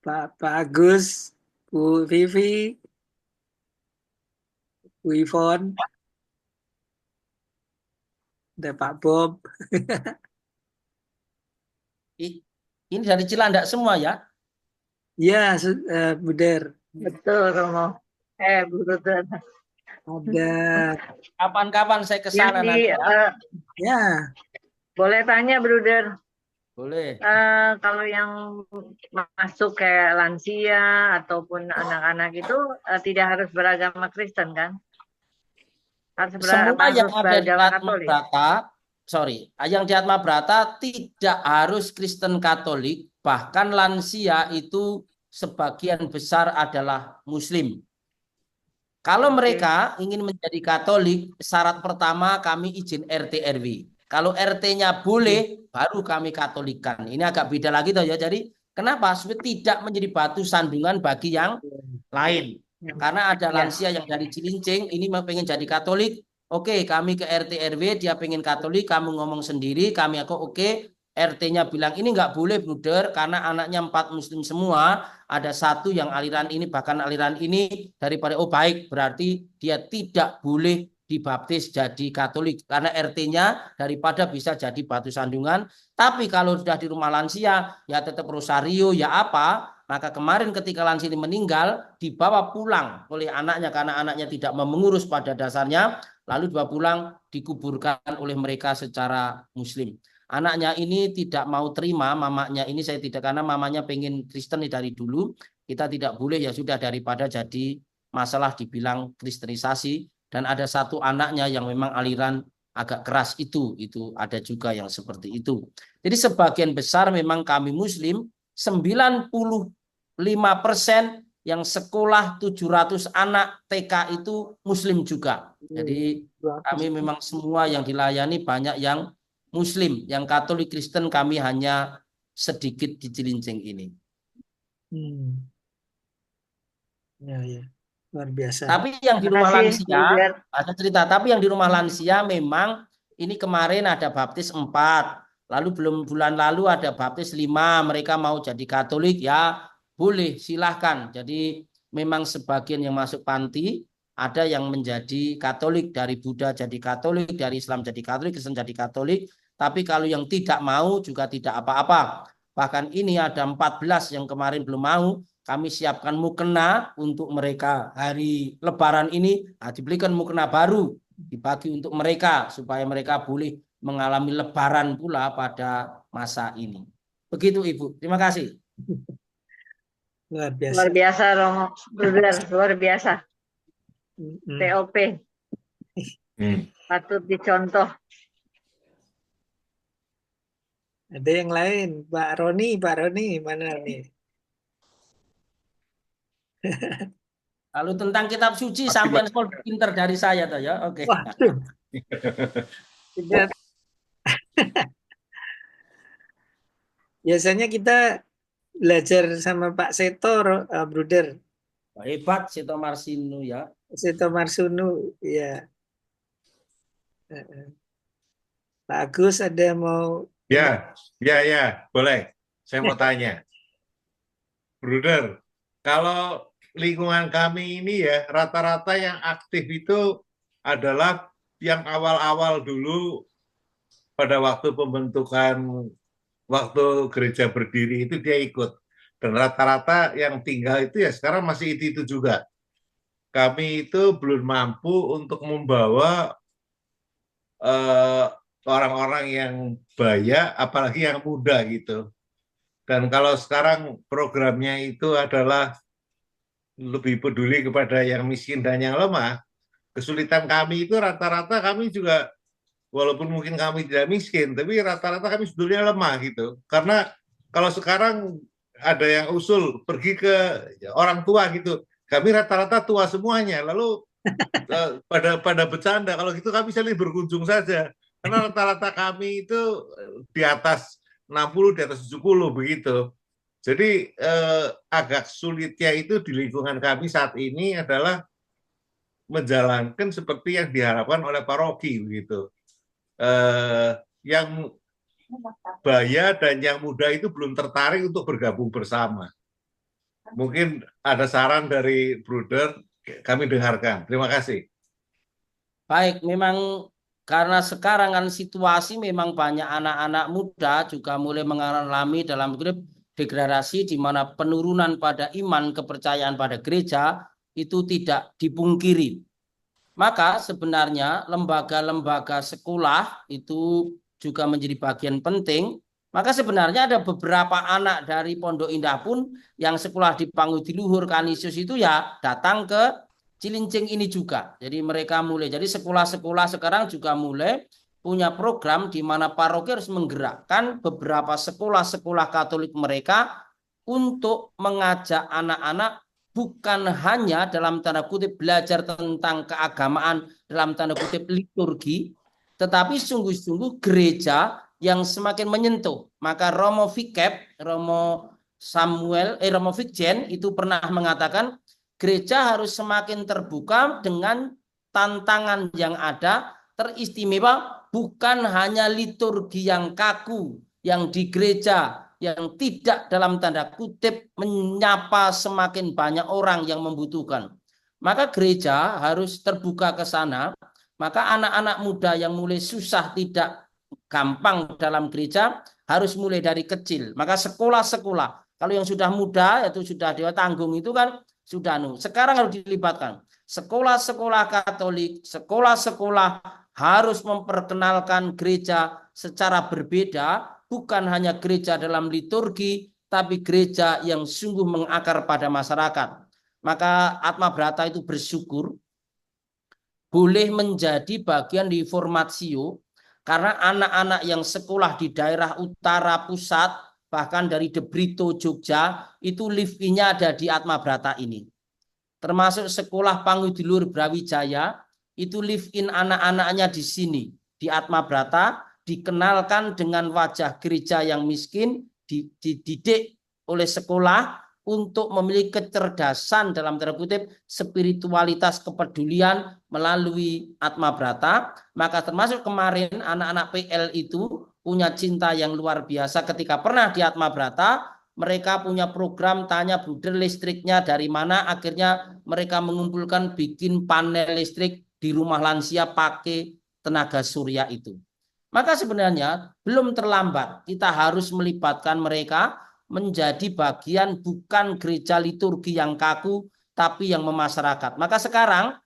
Pak Agus, Bu Vivi, Bu Ivon, ada Pak Bob. Ini dari Cilandak semua ya. Ya, Buder. Betul, Romo. Bruder. Ada. Kapan-kapan saya ke sana Yang nanti ya. Ya, boleh tanya, Bruder. Boleh. Kalau yang masuk kayak lansia ataupun anak-anak itu tidak harus beragama Kristen kan? Semua yang ada di beragama Atma Katolik. Brata, yang di Atma Brata tidak harus Kristen Katolik, bahkan lansia itu sebagian besar adalah Muslim. Kalau mereka ingin menjadi Katolik, syarat pertama kami izin RT RW. Kalau RT-nya boleh, baru kami Katolikan. Ini agak beda lagi toh ya. Jadi kenapa? Supaya tidak menjadi batu sandungan bagi yang lain. Karena ada lansia yang dari Cilincing, ini pengen jadi Katolik. Oke, kami ke RT RW, dia pengen Katolik, kamu ngomong sendiri, kami oke. RT-nya bilang ini nggak boleh Bruder, karena anaknya 4 Muslim semua. Ada satu yang aliran ini, bahkan aliran ini daripada baik, berarti dia tidak boleh dibaptis jadi Katolik karena RT-nya daripada bisa jadi batu sandungan. Tapi kalau sudah di rumah lansia ya tetap rosario ya apa. Maka kemarin ketika lansia ini meninggal dibawa pulang oleh anaknya karena anaknya tidak mengurus pada dasarnya, lalu dibawa pulang dikuburkan oleh mereka secara Muslim. anaknya ini tidak mau terima, mamanya ini saya tidak, karena mamanya pengen Kristen dari dulu, kita tidak boleh, ya sudah, daripada jadi masalah dibilang kristenisasi. Dan ada satu anaknya yang memang aliran agak keras itu ada juga yang seperti itu. Jadi sebagian besar memang kami Muslim, 95% yang sekolah 700 anak TK itu Muslim juga. Jadi kami memang semua yang dilayani banyak yang Muslim, yang Katolik Kristen kami hanya sedikit di Cilincing ini. Ya, ya. Luar biasa. Tapi yang di rumah lansia, ada cerita, tapi yang di rumah lansia memang ini kemarin ada baptis 4, lalu belum bulan lalu ada baptis 5, mereka mau jadi Katolik, ya boleh, silahkan. Jadi memang sebagian yang masuk panti, ada yang menjadi Katolik, dari Buddha jadi Katolik, dari Islam jadi Katolik, Kristen jadi Katolik. Tapi kalau yang tidak mau juga tidak apa-apa. Bahkan ini ada 14 yang kemarin belum mau, kami siapkan mukena untuk mereka hari Lebaran ini. Nah, diberikan mukena baru, dibagi untuk mereka supaya mereka boleh mengalami Lebaran pula pada masa ini. Begitu Ibu. Terima kasih. Luar biasa. Luar biasa, Romo. Luar biasa. TOP. Patut dicontoh. Ada yang lain, Pak Roni mana nih? Lalu tentang kitab suci sampai pinter dari saya tuh ya. Oke. Waduh. Biasanya kita belajar sama Pak Seto, Bruder. Hebat Seto Marsinu ya. Seto Marsunu, ya. Pak Agus ada mau? Ya, boleh. Saya mau tanya. Bruder, kalau lingkungan kami ini ya, rata-rata yang aktif itu adalah yang awal-awal dulu pada waktu pembentukan, waktu gereja berdiri itu dia ikut. Dan rata-rata yang tinggal itu ya sekarang masih itu juga. Kami itu belum mampu untuk membawa orang-orang yang baya, apalagi yang muda gitu. Dan kalau sekarang programnya itu adalah lebih peduli kepada yang miskin dan yang lemah, kesulitan kami itu rata-rata kami juga, walaupun mungkin kami tidak miskin, tapi rata-rata kami sebetulnya lemah gitu. Karena kalau sekarang ada yang usul pergi ke orang tua gitu, kami rata-rata tua semuanya. Lalu pada bercanda, kalau gitu kami saling berkunjung saja. Karena rata-rata kami itu di atas 60, di atas 70 begitu. Jadi agak sulitnya itu di lingkungan kami saat ini adalah menjalankan seperti yang diharapkan oleh paroki begitu. Yang baya dan yang muda itu belum tertarik untuk bergabung bersama. Mungkin ada saran dari Bruder, kami dengarkan. Terima kasih. Baik, memang karena sekarang kan situasi memang banyak anak-anak muda juga mulai mengalami dalam degradasi, di mana penurunan pada iman, kepercayaan pada gereja itu tidak dipungkiri. Maka sebenarnya lembaga-lembaga sekolah itu juga menjadi bagian penting. Maka sebenarnya ada beberapa anak dari Pondok Indah pun yang sekolah di Pangudiluhur Kanisius itu ya datang ke Cilincing ini juga. Jadi mereka mulai, jadi sekolah-sekolah sekarang juga mulai punya program di mana paroki harus menggerakkan beberapa sekolah-sekolah Katolik mereka untuk mengajak anak-anak bukan hanya dalam tanda kutip belajar tentang keagamaan dalam tanda kutip liturgi, tetapi sungguh-sungguh gereja yang semakin menyentuh. Maka Romo Vikep, Romo Vikjen itu pernah mengatakan gereja harus semakin terbuka dengan tantangan yang ada, teristimewa bukan hanya liturgi yang kaku yang di gereja yang tidak dalam tanda kutip menyapa semakin banyak orang yang membutuhkan. Maka gereja harus terbuka ke sana. Maka anak-anak muda yang mulai susah tidak gampang dalam gereja harus mulai dari kecil. Maka sekolah-sekolah, kalau yang sudah muda itu sudah dewa tanggung itu kan sudah sekarang harus dilibatkan sekolah-sekolah Katolik, sekolah-sekolah harus memperkenalkan gereja secara berbeda, bukan hanya gereja dalam liturgi, tapi gereja yang sungguh mengakar pada masyarakat. Maka Atma Brata itu bersyukur boleh menjadi bagian di Formatio, karena anak-anak yang sekolah di daerah utara pusat, bahkan dari De Brito, Jogja, itu live-in-nya ada di Atma Brata ini. Termasuk sekolah Pangudulur Brawijaya, itu live-in anak-anaknya di sini, di Atma Brata, dikenalkan dengan wajah gereja yang miskin, dididik oleh sekolah untuk memiliki kecerdasan dalam tanda kutip spiritualitas kepedulian melalui Atma Brata. Maka termasuk kemarin anak-anak PL itu punya cinta yang luar biasa ketika pernah di Atma Brata. Mereka punya program tanya bruder listriknya dari mana, akhirnya mereka mengumpulkan bikin panel listrik di rumah lansia pakai tenaga surya itu. Maka sebenarnya belum terlambat, kita harus melibatkan mereka menjadi bagian bukan gereja liturgi yang kaku, tapi yang memasyarakat. Maka sekarang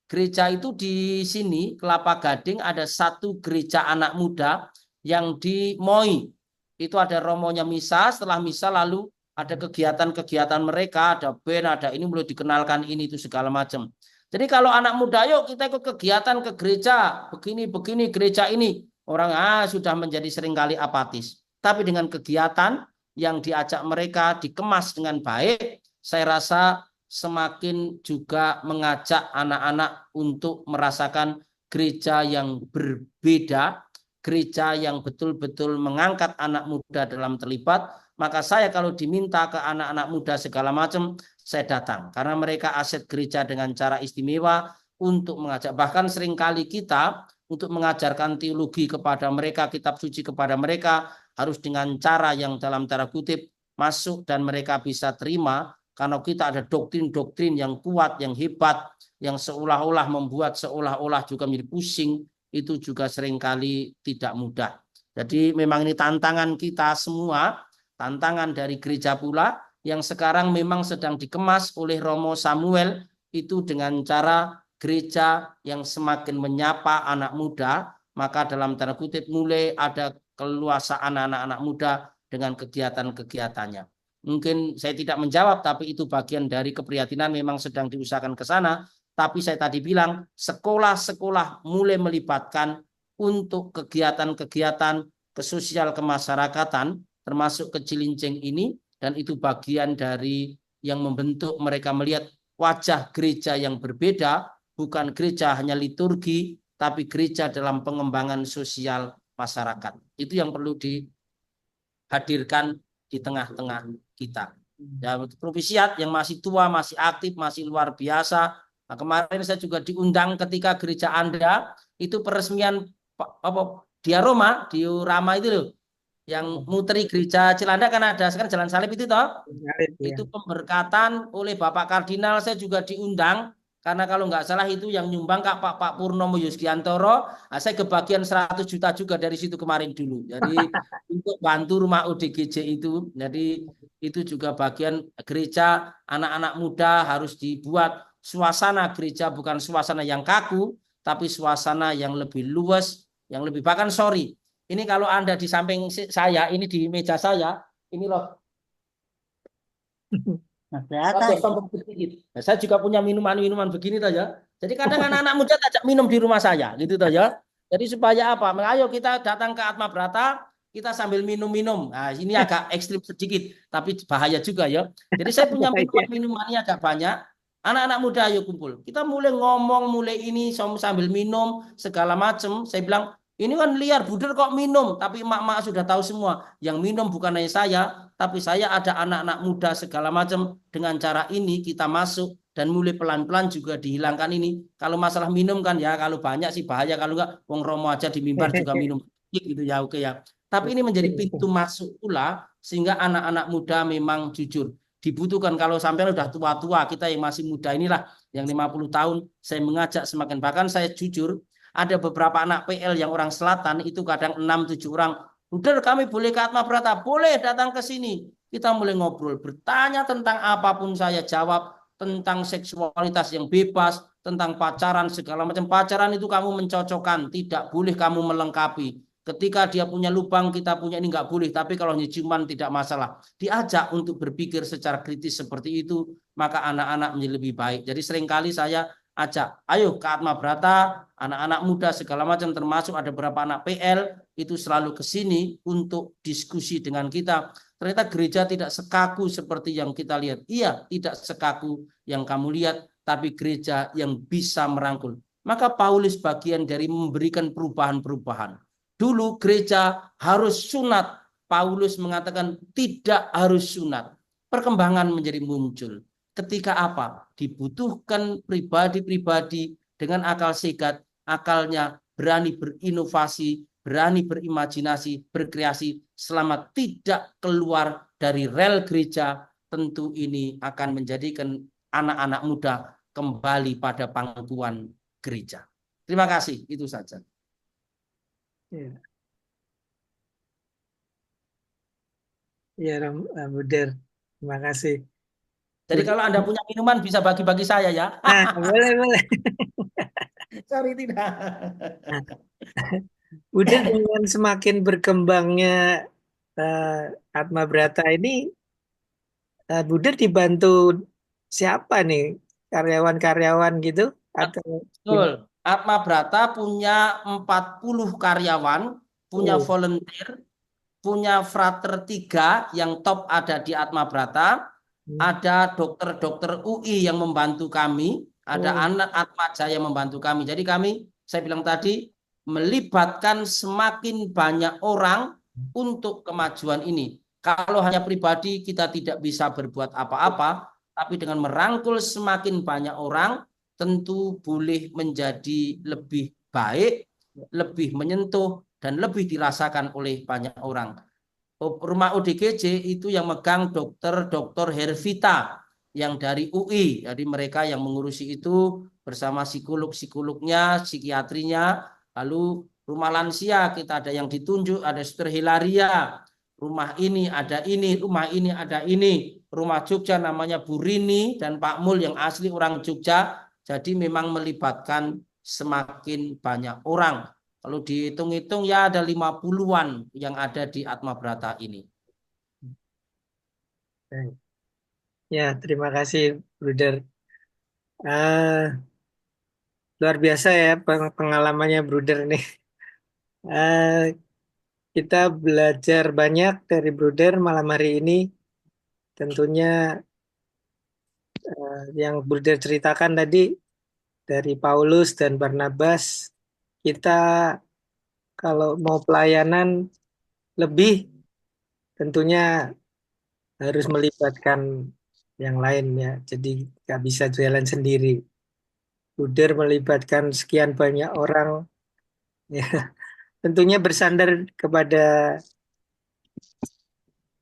gereja itu di sini, Kelapa Gading, ada satu gereja anak muda yang di Moi. Itu ada romonya misa, setelah misa lalu ada kegiatan-kegiatan mereka, ada band, ada ini mulai dikenalkan ini itu segala macam. Jadi kalau anak muda, yuk kita ikut kegiatan ke gereja, begini gereja ini. Orang sudah menjadi seringkali apatis. Tapi dengan kegiatan yang diajak mereka dikemas dengan baik, saya rasa semakin juga mengajak anak-anak untuk merasakan gereja yang berbeda, gereja yang betul-betul mengangkat anak muda dalam terlibat. Maka saya kalau diminta ke anak-anak muda segala macam, saya datang. Karena mereka aset gereja dengan cara istimewa untuk mengajak. Bahkan seringkali kita untuk mengajarkan teologi kepada mereka, kitab suci kepada mereka, harus dengan cara yang dalam tanda kutip masuk dan mereka bisa terima. Karena kita ada doktrin-doktrin yang kuat, yang hebat, yang seolah-olah membuat seolah-olah juga menjadi pusing, itu juga seringkali tidak mudah. Jadi memang ini tantangan kita semua, tantangan dari gereja pula, yang sekarang memang sedang dikemas oleh Romo Samuel, itu dengan cara gereja yang semakin menyapa anak muda, maka dalam tanda kutip mulai ada keluasaan anak-anak muda dengan kegiatan-kegiatannya. Mungkin saya tidak menjawab, tapi itu bagian dari keprihatinan memang sedang diusahakan ke sana. Tapi saya tadi bilang sekolah-sekolah mulai melibatkan untuk kegiatan-kegiatan kesosial kemasyarakatan, termasuk ke Cilincing ini, dan itu bagian dari yang membentuk mereka melihat wajah gereja yang berbeda, bukan gereja hanya liturgi, tapi gereja dalam pengembangan sosial masyarakat. Itu yang perlu dihadirkan di tengah-tengah kita. Ya, Provisiat yang masih tua, masih aktif, masih luar biasa. Nah, kemarin saya juga diundang ketika gereja Anda itu peresmian diaroma, diorama itu loh, yang muteri gereja Cilandak kan ada sekarang Jalan Salib itu toh. Itu pemberkatan oleh Bapak Kardinal, saya juga diundang. Karena kalau nggak salah itu yang nyumbang Pak Purnomo Yuskiantoro, saya kebagian 100 juta juga dari situ kemarin dulu. Jadi untuk bantu rumah ODGJ itu. Jadi itu juga bagian gereja anak-anak muda harus dibuat suasana gereja bukan suasana yang kaku, tapi suasana yang lebih luas, yang lebih bahkan ini kalau Anda di samping saya, ini di meja saya, ini loh. Nah, saya juga punya minuman-minuman begini toh ya. Jadi kadang anak-anak muda ajak minum di rumah saya, gitu toh ya. Jadi supaya apa? Ayo kita datang ke Atma Brata, kita sambil minum-minum. Nah, ini agak ekstrim sedikit, tapi bahaya juga ya. Jadi saya punya minuman-minumannya agak banyak. Anak-anak muda ayo kumpul. Kita mulai ngomong, mulai ini sambil minum segala macam. Saya bilang, ini kan liar, Buder kok minum? Tapi emak-emak sudah tahu semua. Yang minum bukan hanya saya, tapi saya ada anak-anak muda segala macam. Dengan cara ini kita masuk dan mulai pelan-pelan juga dihilangkan ini. Kalau masalah minum kan ya, kalau banyak sih bahaya. Kalau enggak, wong romo aja di mimbar juga minum. Gitu ya, oke ya. Tapi ini menjadi pintu masuk pula, sehingga anak-anak muda memang jujur. Dibutuhkan kalau sampai udah tua-tua, kita yang masih muda inilah, yang 50 tahun, saya mengajak semakin. Bahkan saya jujur, ada beberapa anak PL yang orang selatan, itu kadang 6-7 orang, udah kami boleh ke Atma Brata, boleh datang ke sini. Kita mulai ngobrol, bertanya tentang apapun saya jawab, tentang seksualitas yang bebas, tentang pacaran segala macam. Pacaran itu kamu mencocokkan, tidak boleh kamu melengkapi. Ketika dia punya lubang, kita punya ini nggak boleh. Tapi kalau ciuman tidak masalah. Diajak untuk berpikir secara kritis seperti itu, maka anak-anak menjadi lebih baik. Jadi seringkali saya ajak, ayo ke Atma Brata, anak-anak muda segala macam, termasuk ada beberapa anak PL, itu selalu ke sini untuk diskusi dengan kita. Ternyata gereja tidak sekaku seperti yang kita lihat. Iya, tidak sekaku yang kamu lihat, tapi gereja yang bisa merangkul. Maka Paulus bagian dari memberikan perubahan-perubahan. Dulu gereja harus sunat. Paulus mengatakan tidak harus sunat. Perkembangan menjadi muncul. Ketika apa? Dibutuhkan pribadi-pribadi dengan akal sehat, akalnya berani berinovasi, berani berimajinasi, berkreasi, selama tidak keluar dari rel gereja, tentu ini akan menjadikan anak-anak muda kembali pada pangkuan gereja. Terima kasih, itu saja. Ya, ya Buder, terima kasih. Jadi Buder. kalau Anda punya minuman bisa bagi-bagi saya ya. Nah, boleh, boleh. Sorry tidak. Nah, Buder, dengan semakin berkembangnya Atma Brata ini, Buder dibantu siapa nih? Karyawan-karyawan gitu? Atau Betul. Atma Brata punya 40 karyawan, punya Oh, volunteer, punya frater 3 yang top ada di Atma Brata, ada dokter-dokter UI yang membantu kami, ada oh, anak Atmaja yang membantu kami. Jadi kami, saya bilang tadi, melibatkan semakin banyak orang untuk kemajuan ini. Kalau hanya pribadi kita tidak bisa berbuat apa-apa, tapi dengan merangkul semakin banyak orang, tentu boleh menjadi lebih baik, lebih menyentuh, dan lebih dirasakan oleh banyak orang. Rumah ODGJ itu yang megang dokter Hervita yang dari UI. Jadi mereka yang mengurusi itu bersama psikolog-psikolognya, psikiatrinya. Lalu rumah lansia kita ada yang ditunjuk, ada Suster Hilaria. Rumah ini ada ini, rumah ini ada ini. Rumah Jogja namanya Bu Rini dan Pak Mul yang asli orang Jogja. Jadi memang melibatkan semakin banyak orang. Kalau dihitung-hitung ya ada 50-an yang ada di Atma Brata ini. ya, terima kasih, Bruder. Ah, luar biasa ya pengalamannya, Bruder nih. Ah, kita belajar banyak dari Bruder malam hari ini. Tentunya yang Bruder ceritakan tadi dari Paulus dan Barnabas, kita kalau mau pelayanan lebih, tentunya harus melibatkan yang lain ya. Jadi nggak bisa jalan sendiri. Bruder melibatkan sekian banyak orang, ya. Tentunya bersandar kepada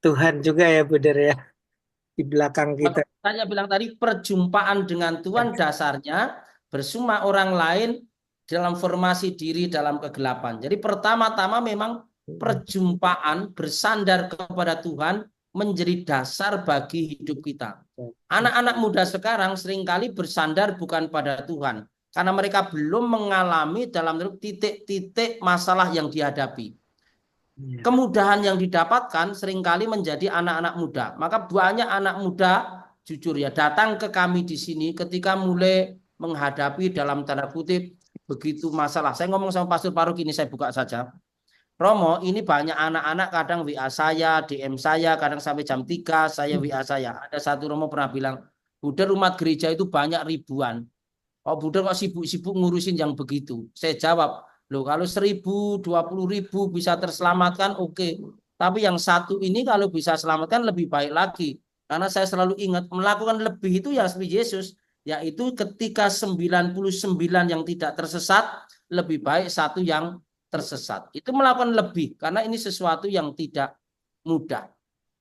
Tuhan juga ya, Bruder ya, di belakang kita. Saya bilang tadi perjumpaan dengan Tuhan dasarnya bersama orang lain dalam formasi diri dalam kegelapan. Jadi pertama-tama memang perjumpaan bersandar kepada Tuhan menjadi dasar bagi hidup kita. Anak-anak muda sekarang seringkali bersandar bukan pada Tuhan karena mereka belum mengalami dalam titik-titik masalah yang dihadapi. Kemudahan yang didapatkan seringkali menjadi anak-anak muda. Maka banyak anak muda jujur ya datang ke kami di sini ketika mulai menghadapi dalam tanda kutip begitu masalah. Saya ngomong sama Pastor Paruk ini saya buka saja. Romo, ini banyak anak-anak kadang WA saya, DM saya, kadang sampai jam 3 saya WA saya. Ada satu Romo pernah bilang, Buder umat gereja itu banyak ribuan. Oh Buder kok sibuk-sibuk ngurusin yang begitu. Saya jawab, loh kalau 1.000, 20.000 bisa terselamatkan oke. Tapi yang satu ini kalau bisa selamatkan lebih baik lagi. Karena saya selalu ingat melakukan lebih itu ya seperti Yesus. Yaitu ketika 99 yang tidak tersesat, lebih baik satu yang tersesat. Itu melakukan lebih. Karena ini sesuatu yang tidak mudah.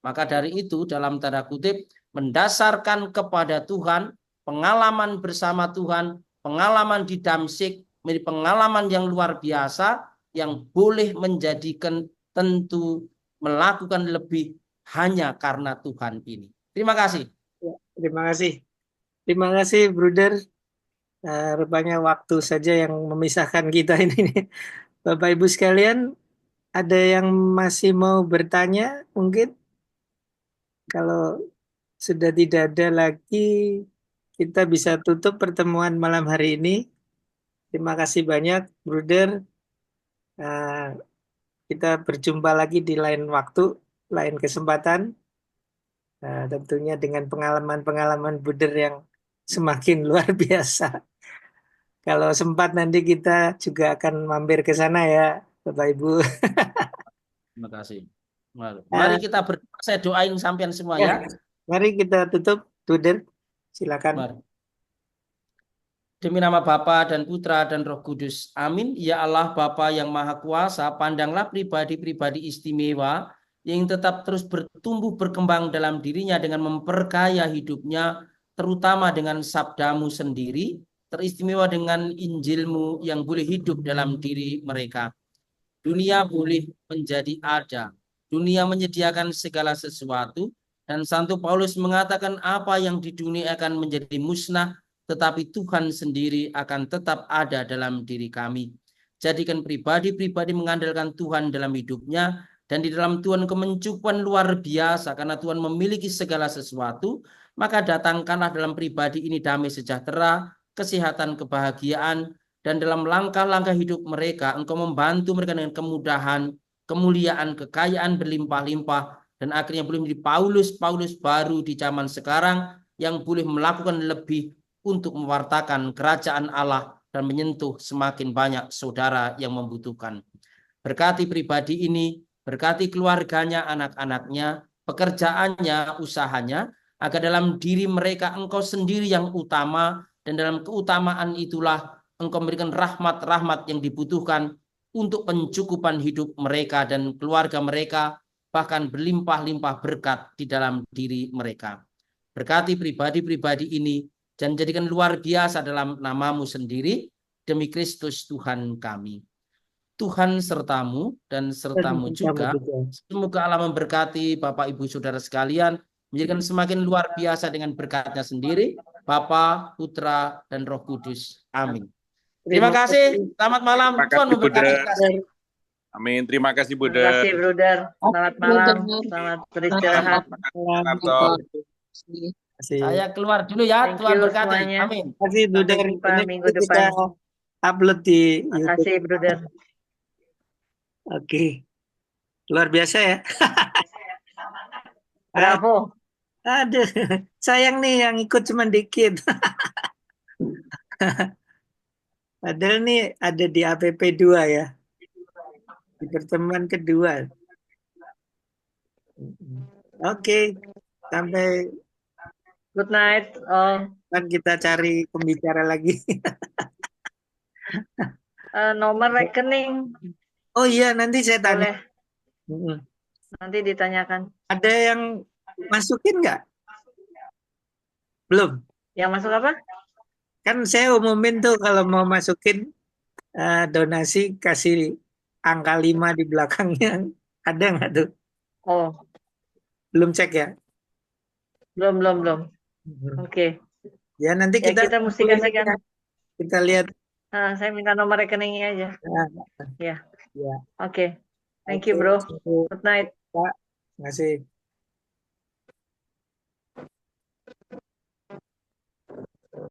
Maka dari itu dalam tanda kutip mendasarkan kepada Tuhan, pengalaman bersama Tuhan, pengalaman di Damsik, menjadi pengalaman yang luar biasa yang boleh menjadikan tentu melakukan lebih hanya karena Tuhan ini. Terima kasih. Ya, terima kasih. Terima kasih, Bruder. Rupanya waktu saja yang memisahkan kita ini. Bapak Ibu sekalian, ada yang masih mau bertanya? Mungkin kalau sudah tidak ada lagi, kita bisa tutup pertemuan malam hari ini. Terima kasih banyak, Bruder. Eh, kita berjumpa lagi di lain waktu, lain kesempatan. Tentunya dengan pengalaman-pengalaman Bruder yang semakin luar biasa. Kalau sempat nanti kita juga akan mampir ke sana ya, Bapak Ibu. Terima kasih. Mari Eh, kita berdoa, saya doain sampean semua ya, ya. mari kita tutup, Bruder. Silakan. Mari. Demi nama Bapa dan Putra dan Roh Kudus. Amin. Ya Allah Bapa yang Maha Kuasa, pandanglah pribadi-pribadi istimewa yang tetap terus bertumbuh berkembang dalam dirinya dengan memperkaya hidupnya, terutama dengan sabdamu sendiri, teristimewa dengan Injilmu yang boleh hidup dalam diri mereka. Dunia boleh menjadi ada. Dunia menyediakan segala sesuatu. Dan Santo Paulus mengatakan apa yang di dunia akan menjadi musnah, tetapi Tuhan sendiri akan tetap ada dalam diri kami. Jadikan pribadi-pribadi mengandalkan Tuhan dalam hidupnya, dan di dalam Tuhan kemencukupan luar biasa, karena Tuhan memiliki segala sesuatu, maka datangkanlah dalam pribadi ini damai sejahtera, kesehatan, kebahagiaan, dan dalam langkah-langkah hidup mereka, Engkau membantu mereka dengan kemudahan, kemuliaan, kekayaan berlimpah-limpah, dan akhirnya boleh menjadi Paulus baru di zaman sekarang yang boleh melakukan lebih untuk mewartakan kerajaan Allah dan menyentuh semakin banyak saudara yang membutuhkan. Berkati pribadi ini, berkati keluarganya, anak-anaknya, pekerjaannya, usahanya, agar dalam diri mereka Engkau sendiri yang utama, dan dalam keutamaan itulah Engkau memberikan rahmat-rahmat yang dibutuhkan untuk pencukupan hidup mereka dan keluarga mereka, bahkan berlimpah-limpah berkat di dalam diri mereka. Berkati pribadi-pribadi ini dan jadikan luar biasa dalam nama-Mu sendiri, demi Kristus Tuhan kami. Tuhan sertamu dan sertamu juga. Semoga Allah memberkati Bapak Ibu Saudara sekalian, menjadikan semakin luar biasa dengan berkat-Nya sendiri, Bapa, Putra, dan Roh Kudus. Amin. Terima kasih. Selamat malam. Terima Tuhan kasih, memberkati Bunda. kita. Amin. Terima kasih, Terima Bunda. kasih, Bruder. Selamat malam. Selamat beristirahat. Narto. Saya keluar dulu ya. Thank Tuhan you berkati. semuanya. Amin. Terima kasih, Bruder. Sampai jumpa Ini minggu kita depan. upload di Terima YouTube. kasih, Bruder. Oke. Luar biasa ya. Bravo. Aduh, sayang nih yang ikut cuma dikit. Padahal nih ada di APP 2 ya. Di pertemuan kedua. Oke, sampai Good night. Oh, kan kita cari pembicara lagi. nomor rekening Oh iya, nanti saya tanya. boleh nanti ditanyakan. Ada yang masukin nggak? Belum. Yang masuk apa? Kan saya umumin tuh kalau mau masukin donasi kasih angka 5 di belakangnya. Ada nggak tuh? Oh, Belum cek ya? belum. Oke. Ya nanti Ya, kita kita mesti kasihkan. kita lihat. Saya minta nomor rekeningnya aja. Ya. Ya. Ya. Oke. Thank you, bro. Oke. Good night. Pak, terima kasih.